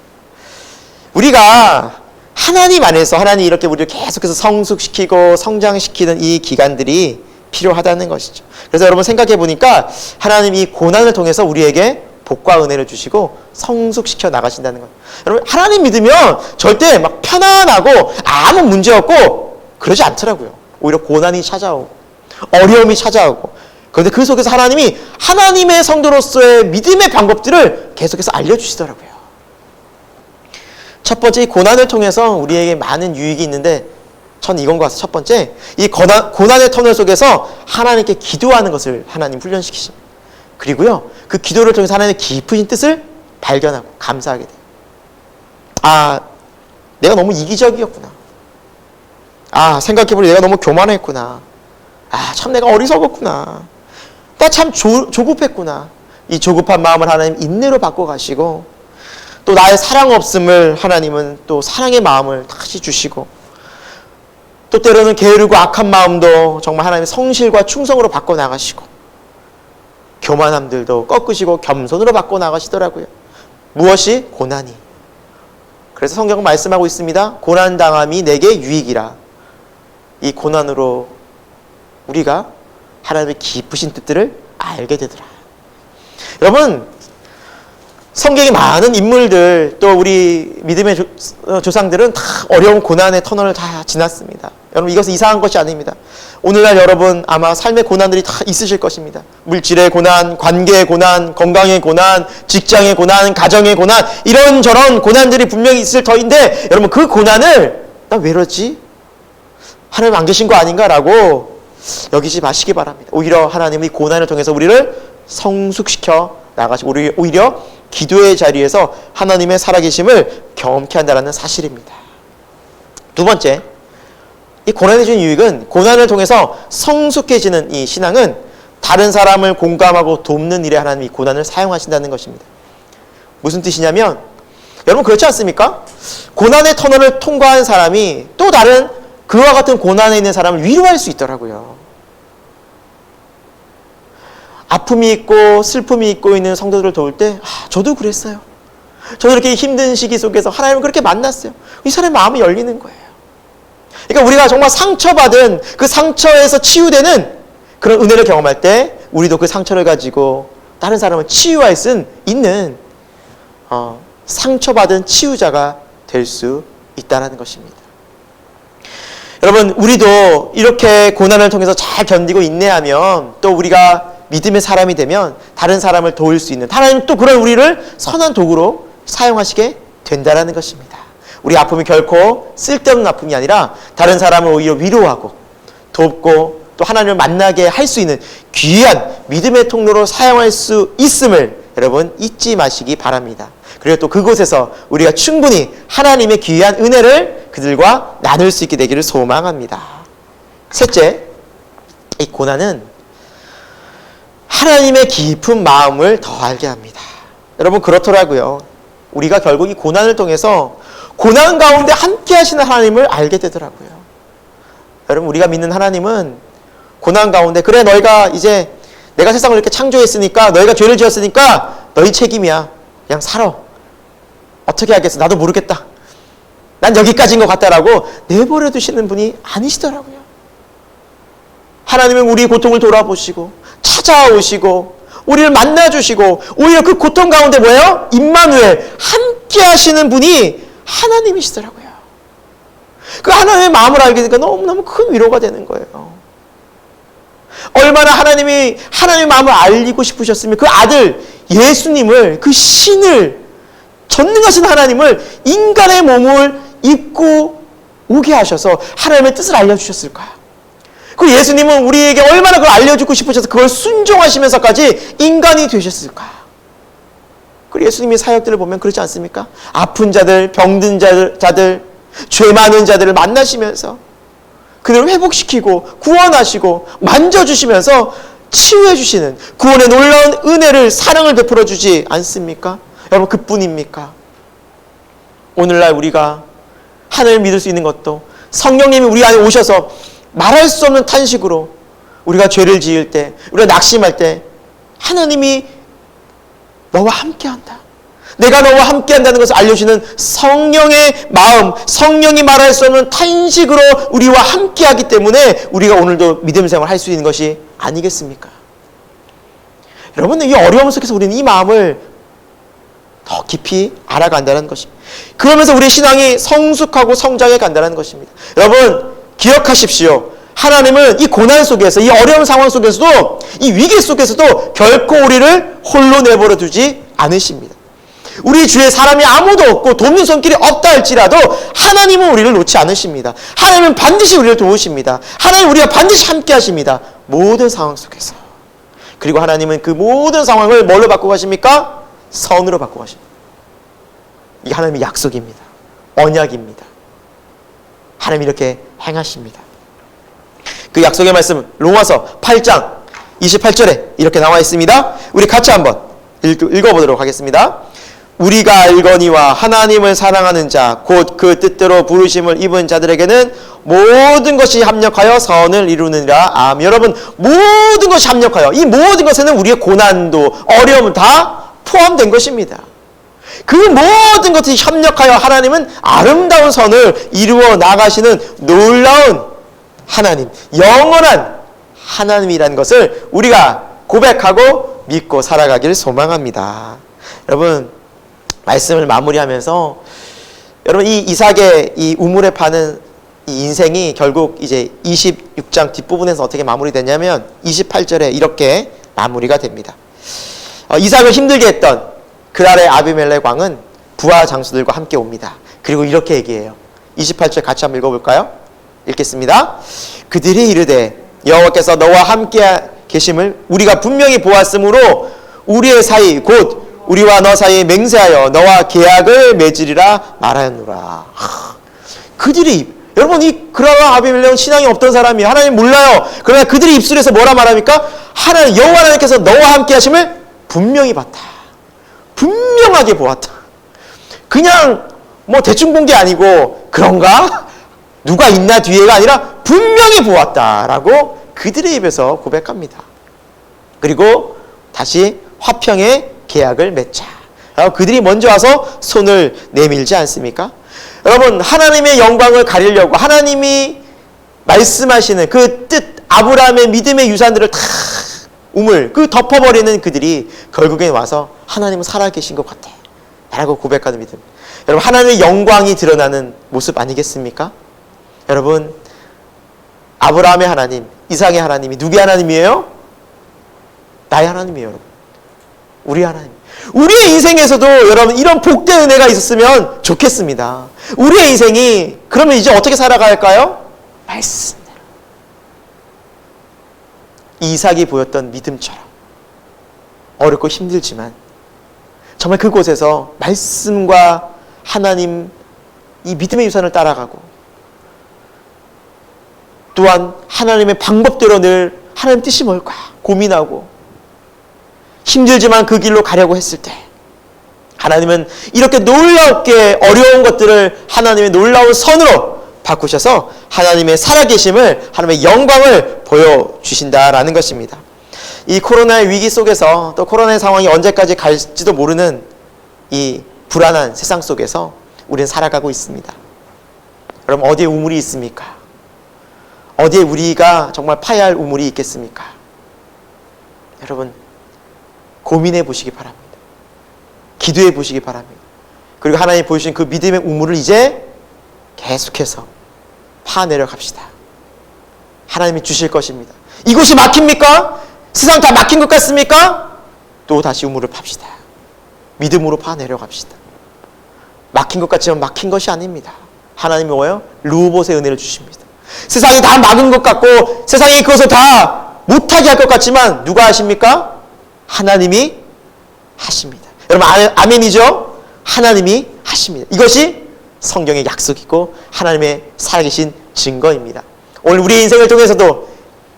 우리가 하나님 안에서 하나님이 이렇게 우리를 계속해서 성숙시키고 성장시키는 이 기간들이 필요하다는 것이죠. 그래서 여러분 생각해 보니까 하나님이 고난을 통해서 우리에게 복과 은혜를 주시고 성숙시켜 나가신다는 것. 여러분 하나님 믿으면 절대 막 편안하고 아무 문제 없고 그러지 않더라고요. 오히려 고난이 찾아오고 어려움이 찾아오고 그런데 그 속에서 하나님이 하나님의 성도로서의 믿음의 방법들을 계속해서 알려주시더라고요. 첫 번째 이 고난을 통해서 우리에게 많은 유익이 있는데 전 이건 것 같아요. 첫 번째 이 고난의 터널 속에서 하나님께 기도하는 것을 하나님 훈련시키십니다. 그리고요 그 기도를 통해서 하나님의 깊으신 뜻을 발견하고 감사하게 돼요. 아 내가 너무 이기적이었구나. 아 생각해보니 내가 너무 교만했구나. 아 참 내가 어리석었구나. 나 참 조급했구나. 이 조급한 마음을 하나님 인내로 바꿔가시고 또 나의 사랑 없음을 하나님은 또 사랑의 마음을 다시 주시고 또 때로는 게으르고 악한 마음도 정말 하나님의 성실과 충성으로 바꿔나가시고 교만함들도 꺾으시고 겸손으로 바꿔나가시더라고요. 무엇이? 고난이. 그래서 성경은 말씀하고 있습니다. 고난당함이 내게 유익이라. 이 고난으로 우리가 하나님의 깊으신 뜻들을 알게 되더라. 여러분 성경에 많은 인물들 또 우리 믿음의 조상들은 다 어려운 고난의 터널을 다 지났습니다. 여러분 이것은 이상한 것이 아닙니다. 오늘날 여러분 아마 삶의 고난들이 다 있으실 것입니다. 물질의 고난, 관계의 고난, 건강의 고난, 직장의 고난, 가정의 고난 이런저런 고난들이 분명히 있을 터인데 여러분 그 고난을 나 왜 이러지? 하나님 안 계신 거 아닌가라고 여기지 마시기 바랍니다. 오히려 하나님이 고난을 통해서 우리를 성숙시켜 나가시고 오히려 기도의 자리에서 하나님의 살아계심을 경험케 한다는 사실입니다. 두 번째, 이 고난에 주는 유익은 고난을 통해서 성숙해지는 이 신앙은 다른 사람을 공감하고 돕는 일에 하나님이 고난을 사용하신다는 것입니다. 무슨 뜻이냐면 여러분 그렇지 않습니까? 고난의 터널을 통과한 사람이 또 다른 그와 같은 고난에 있는 사람을 위로할 수 있더라고요. 아픔이 있고 슬픔이 있고 있는 성도들을 도울 때 저도 그랬어요. 저도 이렇게 힘든 시기 속에서 하나님을 그렇게 만났어요. 이 사람의 마음이 열리는 거예요. 그러니까 우리가 정말 상처받은 그 상처에서 치유되는 그런 은혜를 경험할 때 우리도 그 상처를 가지고 다른 사람을 치유할 수 있는 상처받은 치유자가 될 수 있다는 것입니다. 여러분 우리도 이렇게 고난을 통해서 잘 견디고 인내하면 또 우리가 믿음의 사람이 되면 다른 사람을 도울 수 있는 하나님 또 그런 우리를 선한 도구로 사용하시게 된다는 것입니다. 우리 아픔이 결코 쓸데없는 아픔이 아니라 다른 사람을 오히려 위로하고 돕고 또 하나님을 만나게 할 수 있는 귀한 믿음의 통로로 사용할 수 있음을 여러분 잊지 마시기 바랍니다. 그리고 또 그곳에서 우리가 충분히 하나님의 귀한 은혜를 그들과 나눌 수 있게 되기를 소망합니다. 셋째, 이 고난은 하나님의 깊은 마음을 더 알게 합니다. 여러분 그렇더라고요. 우리가 결국 이 고난을 통해서 고난 가운데 함께 하시는 하나님을 알게 되더라고요. 여러분 우리가 믿는 하나님은 고난 가운데 그래 너희가 이제 내가 세상을 이렇게 창조했으니까 너희가 죄를 지었으니까 너희 책임이야. 그냥 살아. 어떻게 하겠어? 나도 모르겠다. 난 여기까지인 것 같다라고 내버려 두시는 분이 아니시더라고요. 하나님은 우리의 고통을 돌아보시고 찾아오시고 우리를 만나주시고 오히려 그 고통 가운데 뭐예요? 임마누엘 함께 하시는 분이 하나님이시더라고요. 그 하나님의 마음을 알게 되니까 너무너무 큰 위로가 되는 거예요. 얼마나 하나님의 마음을 알리고 싶으셨으면 그 아들 예수님을, 그 신을, 전능하신 하나님을 인간의 몸을 입고 오게 하셔서 하나님의 뜻을 알려주셨을까요? 그 예수님은 우리에게 얼마나 그걸 알려주고 싶으셔서 그걸 순종하시면서까지 인간이 되셨을까요? 그 예수님의 사역들을 보면 그렇지 않습니까? 아픈 자들, 병든 자들, 죄 많은 자들을 만나시면서 그들을 회복시키고 구원하시고 만져주시면서 치유해주시는 구원의 놀라운 은혜를, 사랑을 베풀어 주지 않습니까? 여러분 그뿐입니까? 오늘날 우리가 하나님을 믿을 수 있는 것도 성령님이 우리 안에 오셔서 말할 수 없는 탄식으로 우리가 죄를 지을 때, 우리가 낙심할 때 하나님이 너와 함께한다. 내가 너와 함께한다는 것을 알려주시는 성령의 마음, 성령이 말할 수 없는 탄식으로 우리와 함께하기 때문에 우리가 오늘도 믿음 생활을 할 수 있는 것이 아니겠습니까? 여러분, 이 어려움 속에서 우리는 이 마음을 더 깊이 알아간다는 것입니다. 그러면서 우리의 신앙이 성숙하고 성장해 간다는 것입니다. 여러분 기억하십시오. 하나님은 이 고난 속에서, 이 어려운 상황 속에서도, 이 위기 속에서도 결코 우리를 홀로 내버려 두지 않으십니다. 우리 주위에 사람이 아무도 없고 돕는 손길이 없다 할지라도 하나님은 우리를 놓지 않으십니다. 하나님은 반드시 우리를 도우십니다. 하나님 우리가 반드시 함께 하십니다. 모든 상황 속에서. 그리고 하나님은 그 모든 상황을 뭘로 바꾸고 가십니까? 선으로 바꾸고 가십니다. 이게 하나님의 약속입니다. 언약입니다. 하나님이 이렇게 행하십니다. 그 약속의 말씀 로마서 8장 28절에 이렇게 나와 있습니다. 우리 같이 한번 읽어보도록 하겠습니다. 우리가 알거니와 하나님을 사랑하는 자 곧 그 뜻대로 부르심을 입은 자들에게는 모든 것이 합력하여 선을 이루느니라. 아멘. 여러분 모든 것이 합력하여, 이 모든 것에는 우리의 고난도 어려움 다 포함된 것입니다. 그 모든 것이 협력하여 하나님은 아름다운 선을 이루어 나가시는 놀라운 하나님, 영원한 하나님이라는 것을 우리가 고백하고 믿고 살아가기를 소망합니다. 여러분 말씀을 마무리하면서 여러분 이 이삭의 이 우물에 파는 이 인생이 결국 이제 26장 뒷부분에서 어떻게 마무리되냐면 28절에 이렇게 마무리가 됩니다. 이삭을 힘들게 했던 그랄의 아비멜렉 왕은 부하 장수들과 함께 옵니다. 그리고 이렇게 얘기해요. 28절 같이 한번 읽어볼까요? 읽겠습니다. 그들이 이르되 여호와께서 너와 함께 계심을 우리가 분명히 보았으므로 우리의 사이 곧 우리와 너 사이에 맹세하여 너와 계약을 맺으리라 말하였노라. 그들이, 여러분 이 그랄과 아비멜렉은 신앙이 없던 사람이에요. 하나님 몰라요. 그러나 그들이 입술에서 뭐라 말합니까? 하나님, 여호와 하나님께서 너와 함께 하심을 분명히 봤다. 분명하게 보았다. 그냥 뭐 대충 본 게 아니고 그런가? 누가 있나 뒤에가 아니라 분명히 보았다라고 그들의 입에서 고백합니다. 그리고 다시 화평의 계약을 맺자. 그들이 먼저 와서 손을 내밀지 않습니까? 여러분 하나님의 영광을 가리려고 하나님이 말씀하시는 그 뜻, 아브라함의 믿음의 유산들을 다 그 덮어버리는 그들이 결국엔 와서 하나님은 살아계신 것 같아 라고 고백하는 믿음. 여러분 하나님의 영광이 드러나는 모습 아니겠습니까? 여러분 아브라함의 하나님, 이삭의 하나님이 누구의 하나님이에요? 나의 하나님이에요. 여러분 우리 하나님. 우리의 인생에서도 여러분 이런 복된 은혜가 있었으면 좋겠습니다. 우리의 인생이 그러면 이제 어떻게 살아갈까요? 말씀대로. 이삭이 보였던 믿음처럼 어렵고 힘들지만 정말 그곳에서 말씀과 하나님 이 믿음의 유산을 따라가고 또한 하나님의 방법대로 늘 하나님 뜻이 뭘까 고민하고 힘들지만 그 길로 가려고 했을 때 하나님은 이렇게 놀랍게 어려운 것들을 하나님의 놀라운 선으로 바꾸셔서 하나님의 살아계심을, 하나님의 영광을 보여주신다라는 것입니다. 이 코로나의 위기 속에서 또 코로나의 상황이 언제까지 갈지도 모르는 이 불안한 세상 속에서 우리는 살아가고 있습니다. 여러분 어디에 우물이 있습니까? 어디에 우리가 정말 파야 할 우물이 있겠습니까? 여러분 고민해 보시기 바랍니다. 기도해 보시기 바랍니다. 그리고 하나님 보여주신 그 믿음의 우물을 이제 계속해서 파내려 갑시다. 하나님이 주실 것입니다. 이곳이 막힙니까? 세상 다 막힌 것 같습니까? 또 다시 우물을 팝시다. 믿음으로 파내려 갑시다. 막힌 것 같지만 막힌 것이 아닙니다. 하나님이 뭐예요? 루봇의 은혜를 주십니다. 세상이 다 막은 것 같고 세상이 그것을 다 못하게 할 것 같지만 누가 하십니까? 하나님이 하십니다. 여러분 아멘이죠? 하나님이 하십니다. 이것이 성경의 약속이고 하나님의 살아계신 증거입니다. 오늘 우리의 인생을 통해서도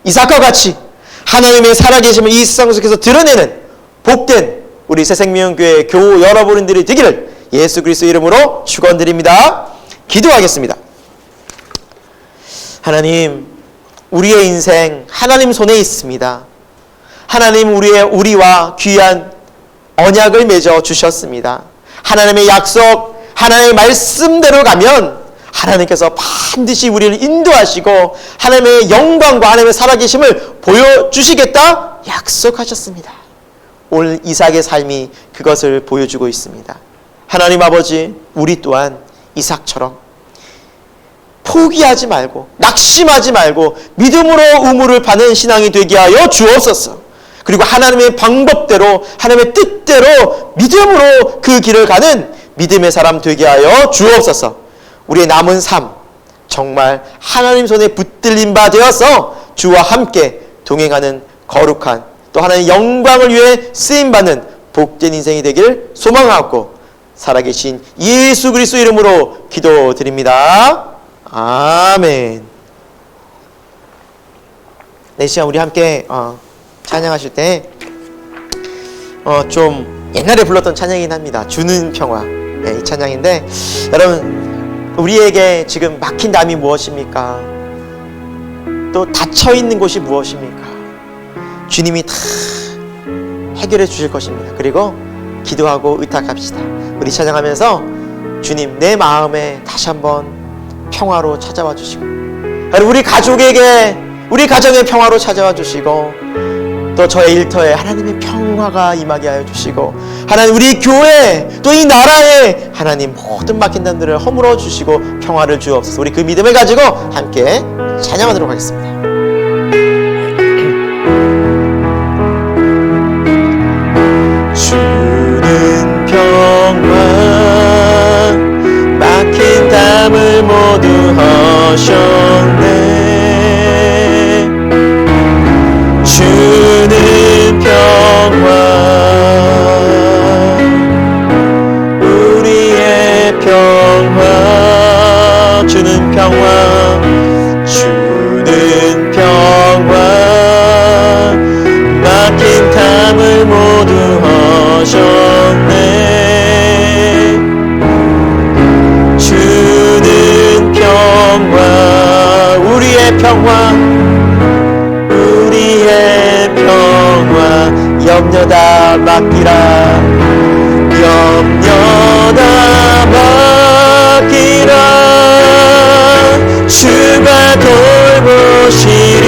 이삭과 같이 하나님의 살아계심을 이 세상 속에서 드러내는 복된 우리 새생명교회 교우 여러분들이 되기를 예수 그리스도 이름으로 축원드립니다. 기도하겠습니다. 하나님, 우리의 인생 하나님 손에 있습니다. 하나님 우리와 귀한 언약을 맺어 주셨습니다. 하나님의 약속, 하나님의 말씀대로 가면 하나님께서 반드시 우리를 인도하시고 하나님의 영광과 하나님의 살아계심을 보여주시겠다 약속하셨습니다. 오늘 이삭의 삶이 그것을 보여주고 있습니다. 하나님 아버지, 우리 또한 이삭처럼 포기하지 말고 낙심하지 말고 믿음으로 우물을 파는 신앙이 되게 하여 주옵소서. 그리고 하나님의 방법대로 하나님의 뜻대로 믿음으로 그 길을 가는 믿음의 사람 되게 하여 주옵소서. 우리의 남은 삶 정말 하나님 손에 붙들린 바 되어서 주와 함께 동행하는 거룩한 또 하나님의 영광을 위해 쓰임받는 복된 인생이 되기를 소망하고 살아계신 예수 그리스도 이름으로 기도드립니다. 아멘. 네, 시간 우리 함께 찬양하실 때 좀 옛날에 불렀던 찬양이긴 합니다. 주는 평화. 네, 이 찬양인데 여러분 우리에게 지금 막힌 담이 무엇입니까? 또 닫혀있는 곳이 무엇입니까? 주님이 다 해결해 주실 것입니다. 그리고 기도하고 의탁합시다. 우리 찬양하면서 주님 내 마음에 다시 한번 평화로 찾아와 주시고 우리 가족에게 우리 가정의 평화로 찾아와 주시고 또 저의 일터에 하나님의 평화가 임하게 하여 주시고 하나님 우리 교회 또 이 나라에 하나님 모든 막힌 담들을 허물어 주시고 평화를 주옵소서. 우리 그 믿음을 가지고 함께 찬양하도록 하겠습니다. 주는 평화 막힌 담을 모두 허셨네. 주는 평화 우리의 평화 주는 평화 주는 평화 막힌 담을 모두 허셨네. 주는 평화 우리의 평화 우리의 평화 염려 다 맡기라 염려 다 맡기라 주가 돌보시리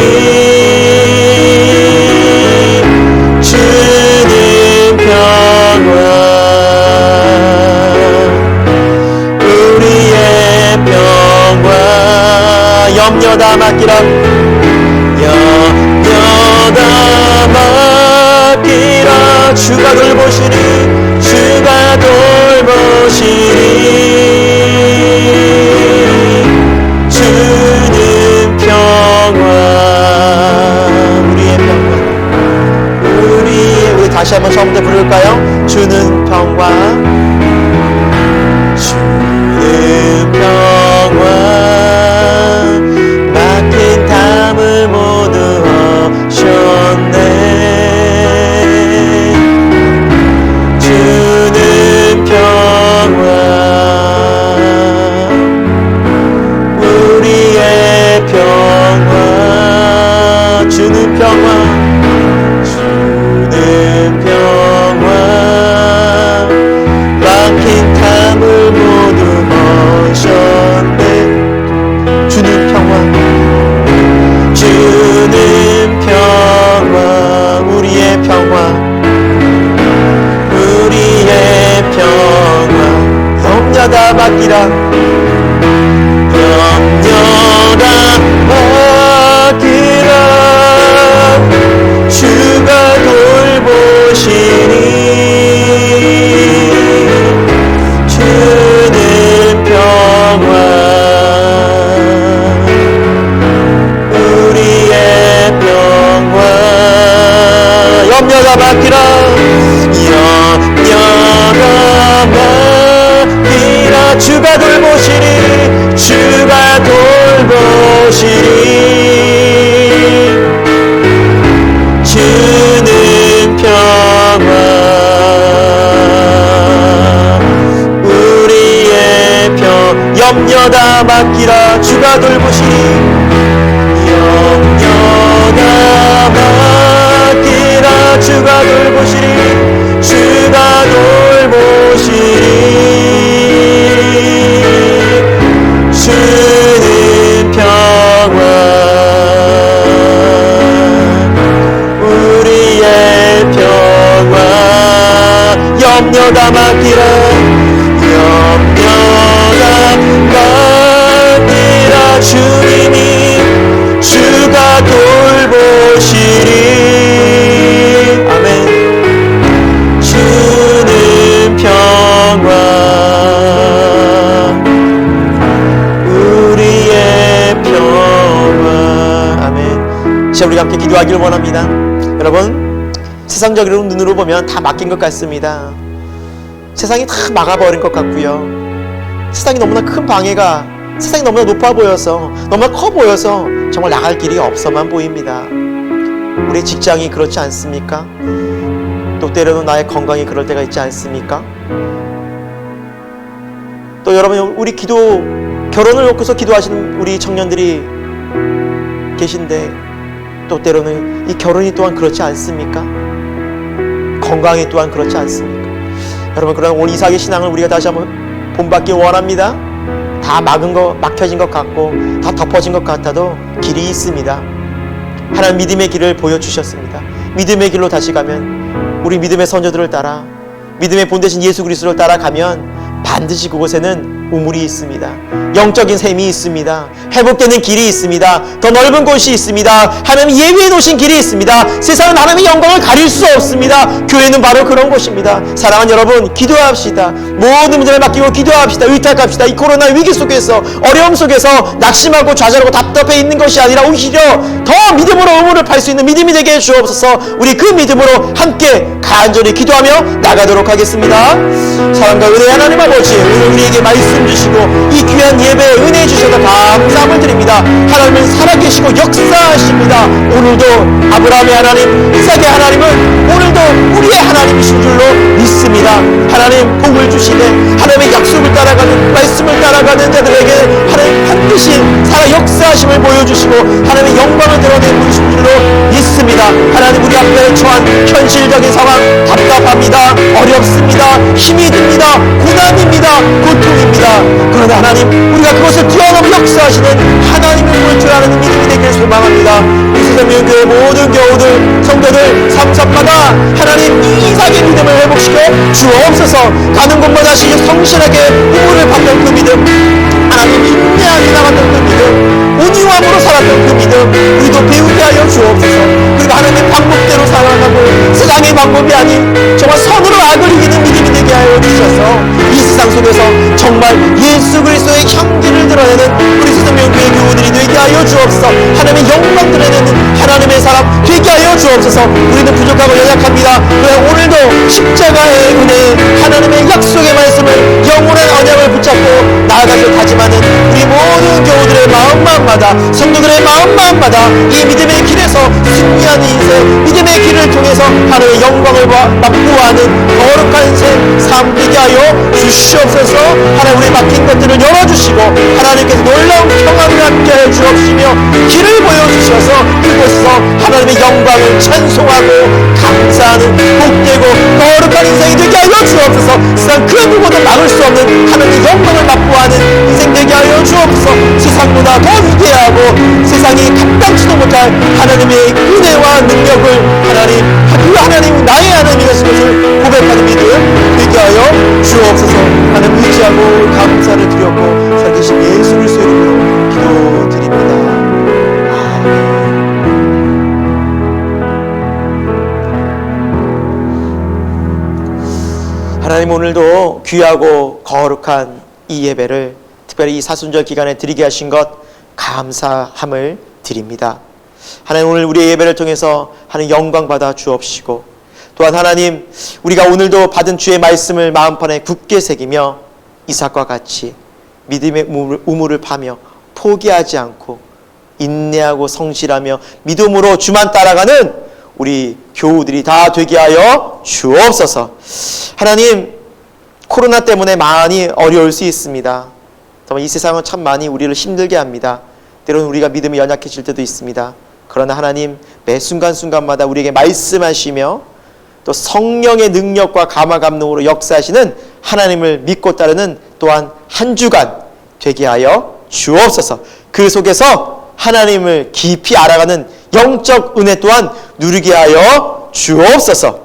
주는 평화 우리의 평화 염려 다 맡기라 염려 다 맡기라 주가 돌보시니 돌보시리 주는 평화 우리의 평화 우리 다시 한번 처음부터 부를까요? 주는 평화 주는 평화 막힌 담을 모두 허셨네 주는 평화 우리의 평화 주는 평화 주는 평화 막힌 담을 모두 허셨네 주는 평화 주는 평화 우리의 평화 우리의 평화 염려다 맡기라 염려다 맡기라 주가 돌보시니 주는 평화 우리의 평화 염려다 맡기라 염려다 맡기라 주가 돌보시니 주가 돌보시니 주는 평화 우리의 염려다 맡기라 주가 돌보시니 염려다 맡기라 주가 돌보시니 주가 돌보시니 주는 평화 우리의 평화 염려다 맡기라 염려다 맡기라 주님이 주가 돌보시리 아멘 주는 평화 우리의 평화 아멘 이제 우리가 함께 기도하기를 원합니다. 여러분 세상적으로 눈으로 보면 다 막힌 것 같습니다. 세상이 다 막아버린 것 같고요. 세상이 너무나 큰 방해가 세상이 너무나 높아 보여서 너무나 커 보여서 정말 나갈 길이 없어만 보입니다. 우리 직장이 그렇지 않습니까? 또 때로는 나의 건강이 그럴 때가 있지 않습니까? 또 여러분 우리 결혼을 놓고서 기도하시는 우리 청년들이 계신데 또 때로는 이 결혼이 또한 그렇지 않습니까? 건강이 또한 그렇지 않습니까? 여러분 그러나 오늘 이삭의 신앙을 우리가 다시 한번 본받기 원합니다. 다 막혀진 것 같고 다 덮어진 것 같아도 길이 있습니다. 하나님 믿음의 길을 보여주셨습니다. 믿음의 길로 다시 가면 우리 믿음의 선조들을 따라 믿음의 본대신 예수 그리스도를 따라가면 반드시 그곳에는 우물이 있습니다. 영적인 샘이 있습니다. 회복되는 길이 있습니다. 더 넓은 곳이 있습니다. 하나님이 예비해 놓으신 길이 있습니다. 세상은 하나님의 영광을 가릴 수 없습니다. 교회는 바로 그런 곳입니다. 사랑하는 여러분 기도합시다. 모든 문제를 맡기고 기도합시다. 의탁합시다. 이 코로나 위기 속에서 어려움 속에서 낙심하고 좌절하고 답답해 있는 것이 아니라 오히려 더 믿음으로 우물을 팔 수 있는 믿음이 되게 해주옵소서. 우리 그 믿음으로 함께 간절히 기도하며 나가도록 하겠습니다. 사랑과 은혜 하나님 아버지 오늘 우리에게 말씀 주시고 이 귀한 예배에 은혜 주셔서 감사함을 드립니다. 하나님은 살아계시고 역사하십니다. 오늘도 아브라함의 하나님 이삭의 하나님은 오늘도 우리의 하나님이신 줄로 믿습니다. 하나님 복을 주시네 하나님의 약속을 따라가는 말씀을 따라가는 자들에게 하나님 반드시 살아 역사하심을 보여주시고 하나님의 영광을 드러내 보이신 줄로 믿습니다. 하나님 우리 앞에 처한 현실적인 상황 답답합니다. 어렵습니다. 힘이 듭니다. 고난입니다. 고통입니다. 그러나 하나님 우리가 그것을 뛰어넘어 역사하시는 하나님을 볼 줄 아는 믿음이 되길 소망합니다. 우리 세상교회 모든 교우들 성도들 삶마다 하나님 이삭의 믿음을 회복시켜 주옵소서. 가는 곳마다 성실하게 우물을 받던 그 믿음 하나님 인내하게 나갔던 그 믿음 온유함으로 살았던 그 믿음 우리도 배우게 하여 주옵소서. 그리고 하나님의 방법대로 살아가고 세상의 방법이 아닌 정말 선으로 악을 이기는 믿음이 되게 하여 주셔서 예수 그리스도의 향기를 드러내는 우리 새생명교회 교우들이 되게 하여 주옵소서. 하나님의 영광 드러내는 하나님의 사람 되게 하여 주옵소서. 우리는 부족하고 연약합니다. 그러나 오늘도 십자가의 은혜, 하나님의 약속의 말씀을 영원한 언약을 붙잡고 나아가길 다짐하는 우리 모든 교우들의 마음마다, 성도들의 마음마다 이 믿음의 길에서 승리하는 인생, 믿음의 길을 통해서 하나님의 영광을 맛보아하는 거룩한 삶 되게 하여 주시옵소서. 하나님 우리 막힌 것들을 열어주시고 하나님께서 놀라운 평안을 함께하여 주옵시며 길을 보여주셔서 그곳에서 하나님의 영광을 찬송하고 감사하는 복되고 거룩한 인생이 되게 하여 주옵소서. 세상 그 누구도 막을 수 없는 하나님의 영광을 맛보아하는 인생 되게 하여 주옵소서. 세상보다 더 위대하고 세상이 감당치도 못할 하나님의 은혜와 능력을 그 하나님 나의 하나님이신 것을 고백하는 믿음 되게 하여 주옵소서. 하나님 의지하고 감사를 드렸고 살아계신 예수 그리스도의 이름으로 기도드립니다. 하나님 오늘도 귀하고 거룩한 이 예배를 특별히 이 사순절 기간에 드리게 하신 것 감사함을 드립니다. 하나님 오늘 우리의 예배를 통해서 하나님 영광 받아 주옵시고 또한 하나님 우리가 오늘도 받은 주의 말씀을 마음판에 굳게 새기며 이삭과 같이 믿음의 우물을 파며 포기하지 않고 인내하고 성실하며 믿음으로 주만 따라가는 우리 교우들이 다 되게 하여 주옵소서. 하나님 코로나 때문에 많이 어려울 수 있습니다. 정말 이 세상은 참 많이 우리를 힘들게 합니다. 때로는 우리가 믿음이 연약해질 때도 있습니다. 그러나 하나님 매 순간순간마다 우리에게 말씀하시며 또 성령의 능력과 감화 감동으로 역사하시는 하나님을 믿고 따르는 또한 한 주간 되게 하여 주옵소서. 그 속에서 하나님을 깊이 알아가는 영적 은혜 또한 누리게 하여 주옵소서.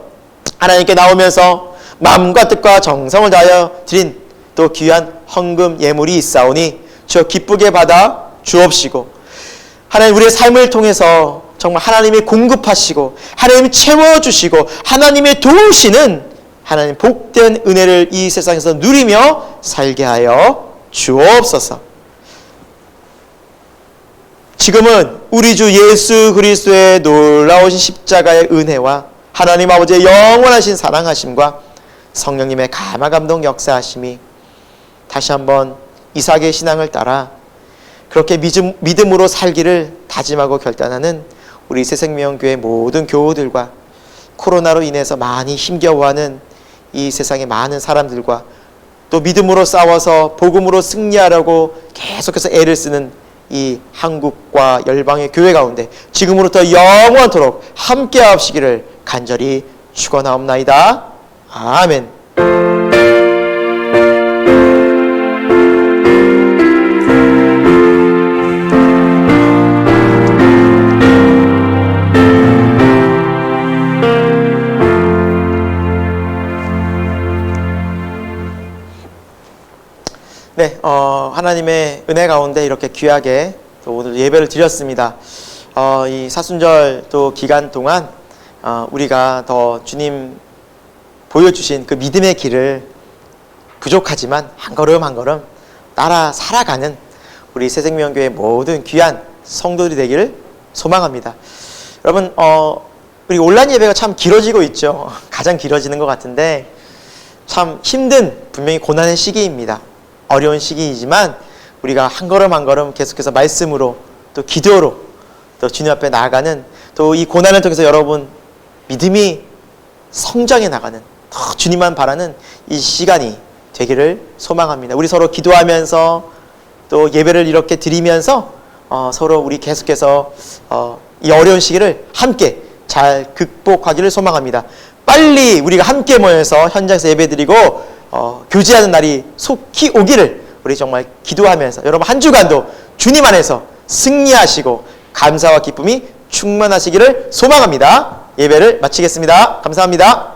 하나님께 나오면서 마음과 뜻과 정성을 다하여 드린 또 귀한 헌금 예물이 있사오니 저 기쁘게 받아 주옵시고 하나님 우리의 삶을 통해서 정말 하나님이 공급하시고 하나님이 채워주시고 하나님의 도우시는 하나님 복된 은혜를 이 세상에서 누리며 살게 하여 주옵소서. 지금은 우리 주 예수 그리스도의 놀라우신 십자가의 은혜와 하나님 아버지의 영원하신 사랑하심과 성령님의 감화 감동 역사하심이 다시 한번 이삭의 신앙을 따라 그렇게 믿음으로 살기를 다짐하고 결단하는 우리 새생명교회 모든 교우들과 코로나로 인해서 많이 힘겨워하는 이 세상의 많은 사람들과 또 믿음으로 싸워서 복음으로 승리하려고 계속해서 애를 쓰는 이 한국과 열방의 교회 가운데 지금으로부터 영원토록 함께하시기를 간절히 축원하옵나이다. 아멘. 네, 하나님의 은혜 가운데 이렇게 귀하게 또 오늘 예배를 드렸습니다. 이 사순절 또 기간 동안 우리가 더 주님 보여주신 그 믿음의 길을 부족하지만 한 걸음 한 걸음 따라 살아가는 우리 새생명교회 모든 귀한 성도들이 되기를 소망합니다. 여러분, 우리 온라인 예배가 참 길어지고 있죠. 가장 길어지는 것 같은데 참 힘든 분명히 고난의 시기입니다. 어려운 시기이지만 우리가 한 걸음 한 걸음 계속해서 말씀으로 또 기도로 또 주님 앞에 나아가는 또 이 고난을 통해서 여러분 믿음이 성장해 나가는 더 주님만 바라는 이 시간이 되기를 소망합니다. 우리 서로 기도하면서 또 예배를 이렇게 드리면서 서로 우리 계속해서 이 어려운 시기를 함께 잘 극복하기를 소망합니다. 빨리 우리가 함께 모여서 현장에서 예배드리고 교제하는 날이 속히 오기를 우리 정말 기도하면서 여러분 한 주간도 주님 안에서 승리하시고 감사와 기쁨이 충만하시기를 소망합니다. 예배를 마치겠습니다. 감사합니다.